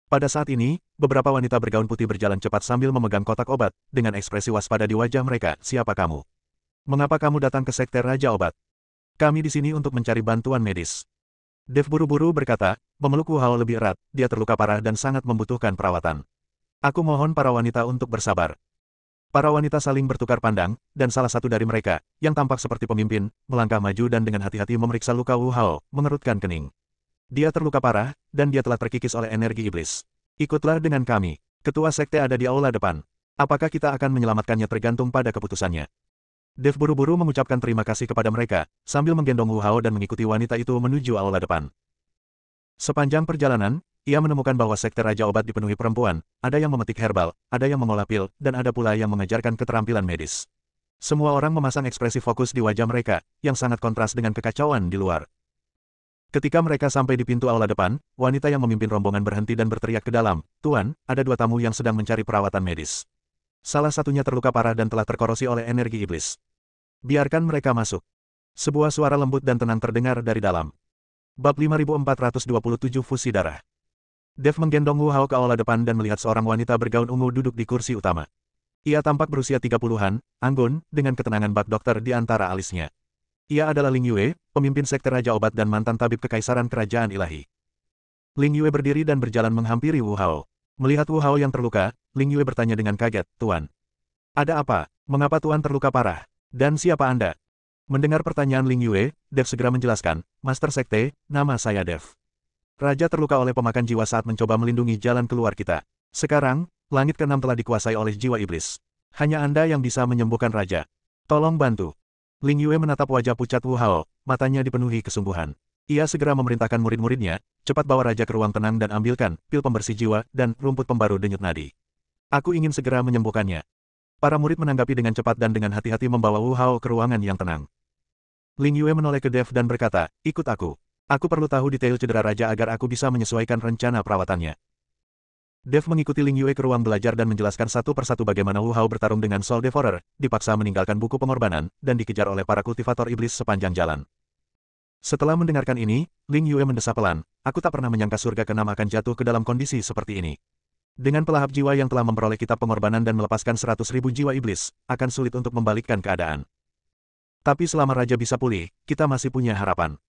Pada saat ini, beberapa wanita bergaun putih berjalan cepat sambil memegang kotak obat, dengan ekspresi waspada di wajah mereka, siapa kamu? Mengapa kamu datang ke sekte Raja Obat? Kami di sini untuk mencari bantuan medis. Dev buru-buru berkata, memeluk Wu Hao lebih erat, dia terluka parah dan sangat membutuhkan perawatan. Aku mohon para wanita untuk bersabar. Para wanita saling bertukar pandang, dan salah satu dari mereka, yang tampak seperti pemimpin, melangkah maju dan dengan hati-hati memeriksa luka Wu Hao, mengerutkan kening. Dia terluka parah, dan dia telah terkikis oleh energi iblis. Ikutlah dengan kami. Ketua sekte ada di aula depan. Apakah kita akan menyelamatkannya tergantung pada keputusannya. Dev buru-buru mengucapkan terima kasih kepada mereka, sambil menggendong Wu Hao dan mengikuti wanita itu menuju aula depan. Sepanjang perjalanan, ia menemukan bahwa sekte Raja Obat dipenuhi perempuan, ada yang memetik herbal, ada yang mengolah pil, dan ada pula yang mengajarkan keterampilan medis. Semua orang memasang ekspresi fokus di wajah mereka, yang sangat kontras dengan kekacauan di luar. Ketika mereka sampai di pintu aula depan, wanita yang memimpin rombongan berhenti dan berteriak ke dalam, Tuan, ada 2 tamu yang sedang mencari perawatan medis. Salah satunya terluka parah dan telah terkorosi oleh energi iblis. Biarkan mereka masuk. Sebuah suara lembut dan tenang terdengar dari dalam. Bab 5427 Fusi Darah. Dev menggendong Wu Hao ke aula depan dan melihat seorang wanita bergaun ungu duduk di kursi utama. Ia tampak berusia 30-an, anggun, dengan ketenangan bak dokter di antara alisnya. Ia adalah Ling Yue, pemimpin sekte Raja Obat dan mantan tabib kekaisaran kerajaan ilahi. Ling Yue berdiri dan berjalan menghampiri Wu Hao. Melihat Wu Hao yang terluka, Ling Yue bertanya dengan kaget, Tuan. Ada apa? Mengapa Tuan terluka parah? Dan siapa Anda? Mendengar pertanyaan Ling Yue, Dev segera menjelaskan, Master Sekte, nama saya Dev. Raja terluka oleh pemakan jiwa saat mencoba melindungi jalan keluar kita. Sekarang, Langit keenam telah dikuasai oleh jiwa iblis. Hanya Anda yang bisa menyembuhkan raja. Tolong bantu. Ling Yue menatap wajah pucat Wu Hao, matanya dipenuhi kesungguhan. Ia segera memerintahkan murid-muridnya, cepat bawa raja ke ruang tenang dan ambilkan pil pembersih jiwa dan rumput pembaru denyut nadi. Aku ingin segera menyembuhkannya. Para murid menanggapi dengan cepat dan dengan hati-hati membawa Wu Hao ke ruangan yang tenang. Ling Yue menoleh ke Dev dan berkata, ikut aku. Aku perlu tahu detail cedera raja agar aku bisa menyesuaikan rencana perawatannya. Dev mengikuti Ling Yue ke ruang belajar dan menjelaskan satu persatu bagaimana Wu Hao bertarung dengan Soul Devourer, dipaksa meninggalkan buku pengorbanan, dan dikejar oleh para kultivator iblis sepanjang jalan. Setelah mendengarkan ini, Ling Yue mendesah pelan, aku tak pernah menyangka surga keenam akan jatuh ke dalam kondisi seperti ini. Dengan pelahap jiwa yang telah memperoleh kitab pengorbanan dan melepaskan 100.000 jiwa iblis, akan sulit untuk membalikkan keadaan. Tapi selama raja bisa pulih, kita masih punya harapan.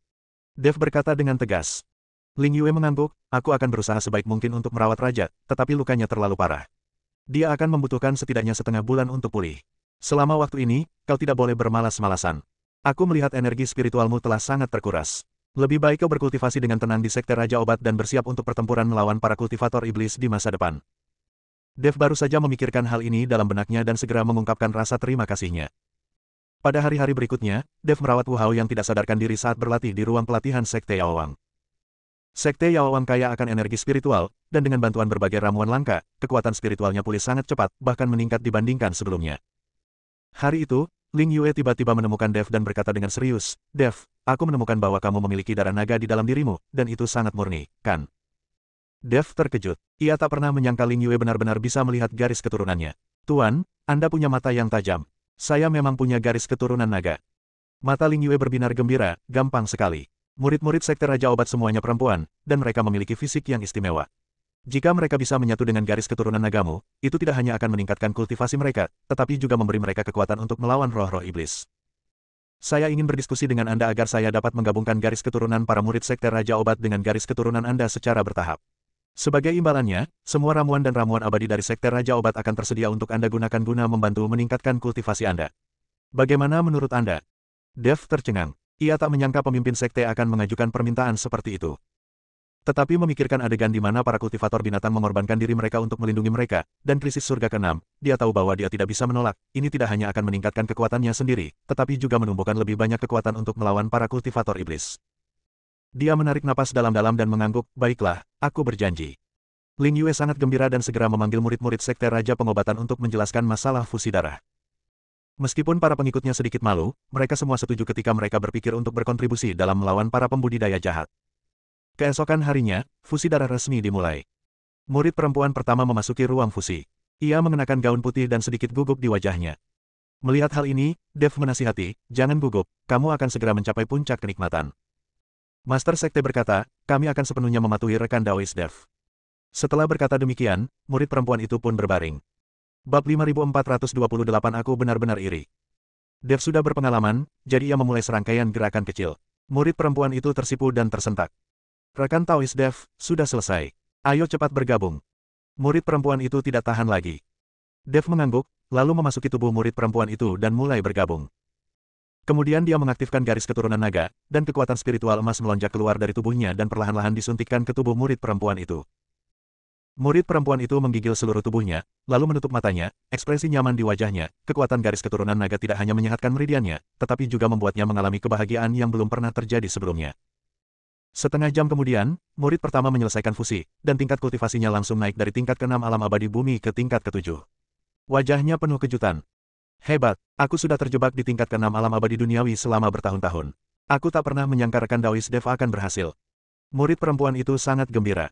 Dev berkata dengan tegas. Ling Yue mengangguk, aku akan berusaha sebaik mungkin untuk merawat raja, tetapi lukanya terlalu parah. Dia akan membutuhkan setidaknya setengah bulan untuk pulih. Selama waktu ini, kau tidak boleh bermalas-malasan. Aku melihat energi spiritualmu telah sangat terkuras. Lebih baik kau berkultivasi dengan tenang di sekte Raja Obat dan bersiap untuk pertempuran melawan para kultivator iblis di masa depan. Dev baru saja memikirkan hal ini dalam benaknya dan segera mengungkapkan rasa terima kasihnya. Pada hari-hari berikutnya, Dev merawat Wu Hao yang tidak sadarkan diri saat berlatih di ruang pelatihan sekte Yaowang. Sekte Yaowang kaya akan energi spiritual, dan dengan bantuan berbagai ramuan langka, kekuatan spiritualnya pulih sangat cepat, bahkan meningkat dibandingkan sebelumnya. Hari itu, Ling Yue tiba-tiba menemukan Dev dan berkata dengan serius, Dev, aku menemukan bahwa kamu memiliki darah naga di dalam dirimu, dan itu sangat murni, kan? Dev terkejut. Ia tak pernah menyangka Ling Yue benar-benar bisa melihat garis keturunannya. Tuan, Anda punya mata yang tajam. Saya memang punya garis keturunan naga. Mata Ling Yue berbinar gembira, gampang sekali. Murid-murid sekte Raja Obat semuanya perempuan, dan mereka memiliki fisik yang istimewa. Jika mereka bisa menyatu dengan garis keturunan nagamu, itu tidak hanya akan meningkatkan kultivasi mereka, tetapi juga memberi mereka kekuatan untuk melawan roh-roh iblis. Saya ingin berdiskusi dengan Anda agar saya dapat menggabungkan garis keturunan para murid sekte Raja Obat dengan garis keturunan Anda secara bertahap. Sebagai imbalannya, semua ramuan dan ramuan abadi dari sekte Raja Obat akan tersedia untuk Anda gunakan guna membantu meningkatkan kultivasi Anda. Bagaimana menurut Anda? Dev tercengang. Ia tak menyangka pemimpin sekte akan mengajukan permintaan seperti itu. Tetapi memikirkan adegan di mana para kultivator binatang mengorbankan diri mereka untuk melindungi mereka, dan krisis surga ke-6, dia tahu bahwa dia tidak bisa menolak, ini tidak hanya akan meningkatkan kekuatannya sendiri, tetapi juga menumbuhkan lebih banyak kekuatan untuk melawan para kultivator iblis. Dia menarik napas dalam-dalam dan mengangguk, baiklah, aku berjanji. Ling Yue sangat gembira dan segera memanggil murid-murid sekte Raja Pengobatan untuk menjelaskan masalah fusi darah. Meskipun para pengikutnya sedikit malu, mereka semua setuju ketika mereka berpikir untuk berkontribusi dalam melawan para pembudidaya jahat. Keesokan harinya, fusi darah resmi dimulai. Murid perempuan pertama memasuki ruang fusi. Ia mengenakan gaun putih dan sedikit gugup di wajahnya. Melihat hal ini, Dev menasihati, jangan gugup, kamu akan segera mencapai puncak kenikmatan. Master Sekte berkata, kami akan sepenuhnya mematuhi rekan Daois Dev. Setelah berkata demikian, murid perempuan itu pun berbaring. Bab 5428 aku benar-benar iri. Dev sudah berpengalaman, jadi ia memulai serangkaian gerakan kecil. Murid perempuan itu tersipu dan tersentak. Rekan Taois Dev, sudah selesai. Ayo cepat bergabung. Murid perempuan itu tidak tahan lagi. Dev mengangguk, lalu memasuki tubuh murid perempuan itu dan mulai bergabung. Kemudian dia mengaktifkan garis keturunan naga, dan kekuatan spiritual emas melonjak keluar dari tubuhnya dan perlahan-lahan disuntikkan ke tubuh murid perempuan itu. Murid perempuan itu menggigil seluruh tubuhnya, lalu menutup matanya, ekspresi nyaman di wajahnya, kekuatan garis keturunan naga tidak hanya menyehatkan meridiannya, tetapi juga membuatnya mengalami kebahagiaan yang belum pernah terjadi sebelumnya. Setengah jam kemudian, murid pertama menyelesaikan fusi, dan tingkat kultivasinya langsung naik dari tingkat ke-6 alam abadi bumi ke tingkat ke-7. Wajahnya penuh kejutan. Hebat, aku sudah terjebak di tingkat ke-6 alam abadi duniawi selama bertahun-tahun. Aku tak pernah menyangka rekan Daois Dev akan berhasil. Murid perempuan itu sangat gembira.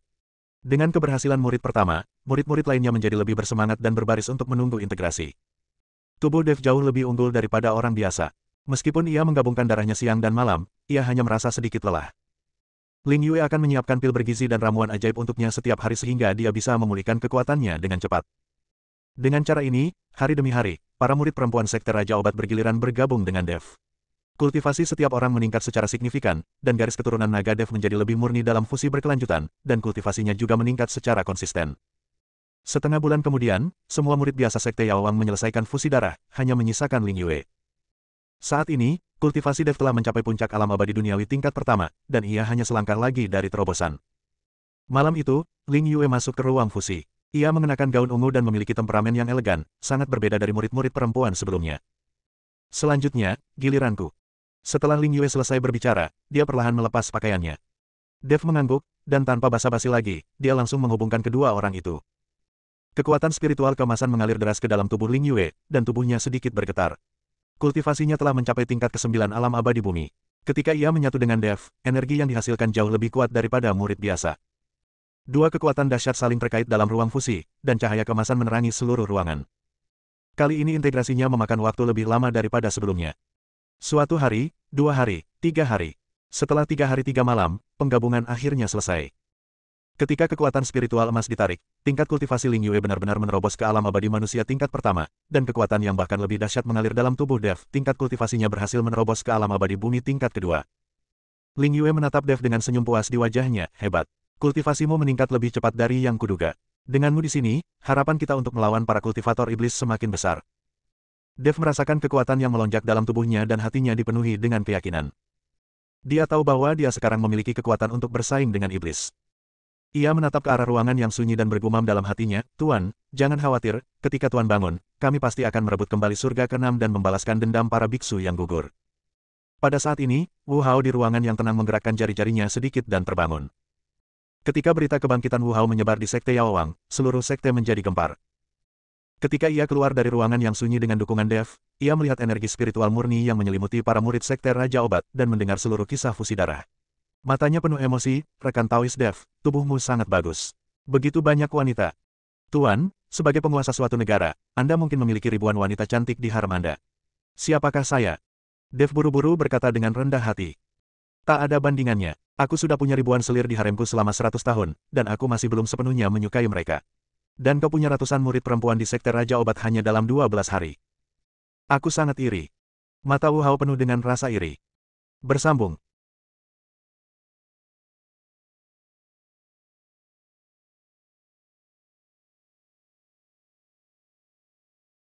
Dengan keberhasilan murid pertama, murid-murid lainnya menjadi lebih bersemangat dan berbaris untuk menunggu integrasi. Tubuh Dev jauh lebih unggul daripada orang biasa. Meskipun ia menggabungkan darahnya siang dan malam, ia hanya merasa sedikit lelah. Ling Yue akan menyiapkan pil bergizi dan ramuan ajaib untuknya setiap hari sehingga dia bisa memulihkan kekuatannya dengan cepat. Dengan cara ini, hari demi hari, para murid perempuan sekte Raja Obat bergiliran bergabung dengan Dev. Kultivasi setiap orang meningkat secara signifikan, dan garis keturunan naga Dev menjadi lebih murni dalam fusi berkelanjutan, dan kultivasinya juga meningkat secara konsisten. Setengah bulan kemudian, semua murid biasa sekte Yaowang menyelesaikan fusi darah, hanya menyisakan Ling Yue. Saat ini, kultivasi Dev telah mencapai puncak alam abadi duniawi tingkat pertama, dan ia hanya selangkah lagi dari terobosan. Malam itu, Ling Yue masuk ke ruang fusi. Ia mengenakan gaun ungu dan memiliki temperamen yang elegan, sangat berbeda dari murid-murid perempuan sebelumnya. Selanjutnya, giliranku. Setelah Ling Yue selesai berbicara, dia perlahan melepas pakaiannya. Dev mengangguk, dan tanpa basa-basi lagi, dia langsung menghubungkan kedua orang itu. Kekuatan spiritual keemasan mengalir deras ke dalam tubuh Ling Yue, dan tubuhnya sedikit bergetar. Kultivasinya telah mencapai tingkat ke-9 alam abadi bumi. Ketika ia menyatu dengan Dev, energi yang dihasilkan jauh lebih kuat daripada murid biasa. Dua kekuatan dahsyat saling terkait dalam ruang fusi, dan cahaya keemasan menerangi seluruh ruangan. Kali ini integrasinya memakan waktu lebih lama daripada sebelumnya. Suatu hari, 2 hari, 3 hari. Setelah 3 hari 3 malam, penggabungan akhirnya selesai. Ketika kekuatan spiritual emas ditarik, tingkat kultivasi Ling Yue benar-benar menerobos ke alam abadi manusia tingkat pertama, dan kekuatan yang bahkan lebih dahsyat mengalir dalam tubuh Dev, tingkat kultivasinya berhasil menerobos ke alam abadi bumi tingkat kedua. Ling Yue menatap Dev dengan senyum puas di wajahnya, hebat. Kultivasimu meningkat lebih cepat dari yang kuduga. Denganmu di sini, harapan kita untuk melawan para kultivator iblis semakin besar. Dev merasakan kekuatan yang melonjak dalam tubuhnya dan hatinya dipenuhi dengan keyakinan. Dia tahu bahwa dia sekarang memiliki kekuatan untuk bersaing dengan iblis. Ia menatap ke arah ruangan yang sunyi dan bergumam dalam hatinya, Tuan, jangan khawatir, ketika Tuan bangun, kami pasti akan merebut kembali surga ke-6 dan membalaskan dendam para biksu yang gugur. Pada saat ini, Wu Hao di ruangan yang tenang menggerakkan jari-jarinya sedikit dan terbangun. Ketika berita kebangkitan Wu Hao menyebar di Sekte Yao Wang, seluruh sekte menjadi gempar. Ketika ia keluar dari ruangan yang sunyi dengan dukungan Dev, ia melihat energi spiritual murni yang menyelimuti para murid Sekte Raja Obat dan mendengar seluruh kisah fusi darah. Matanya penuh emosi, rekan Taois Dev, tubuhmu sangat bagus. Begitu banyak wanita. Tuan, sebagai penguasa suatu negara, Anda mungkin memiliki ribuan wanita cantik di harem Anda. Siapakah saya? Dev buru-buru berkata dengan rendah hati. Tak ada bandingannya, aku sudah punya ribuan selir di haremku selama 100 tahun, dan aku masih belum sepenuhnya menyukai mereka. Dan kau punya ratusan murid perempuan di Sekte Raja Obat hanya dalam 12 hari. Aku sangat iri. Mata Wu Hao penuh dengan rasa iri. Bersambung,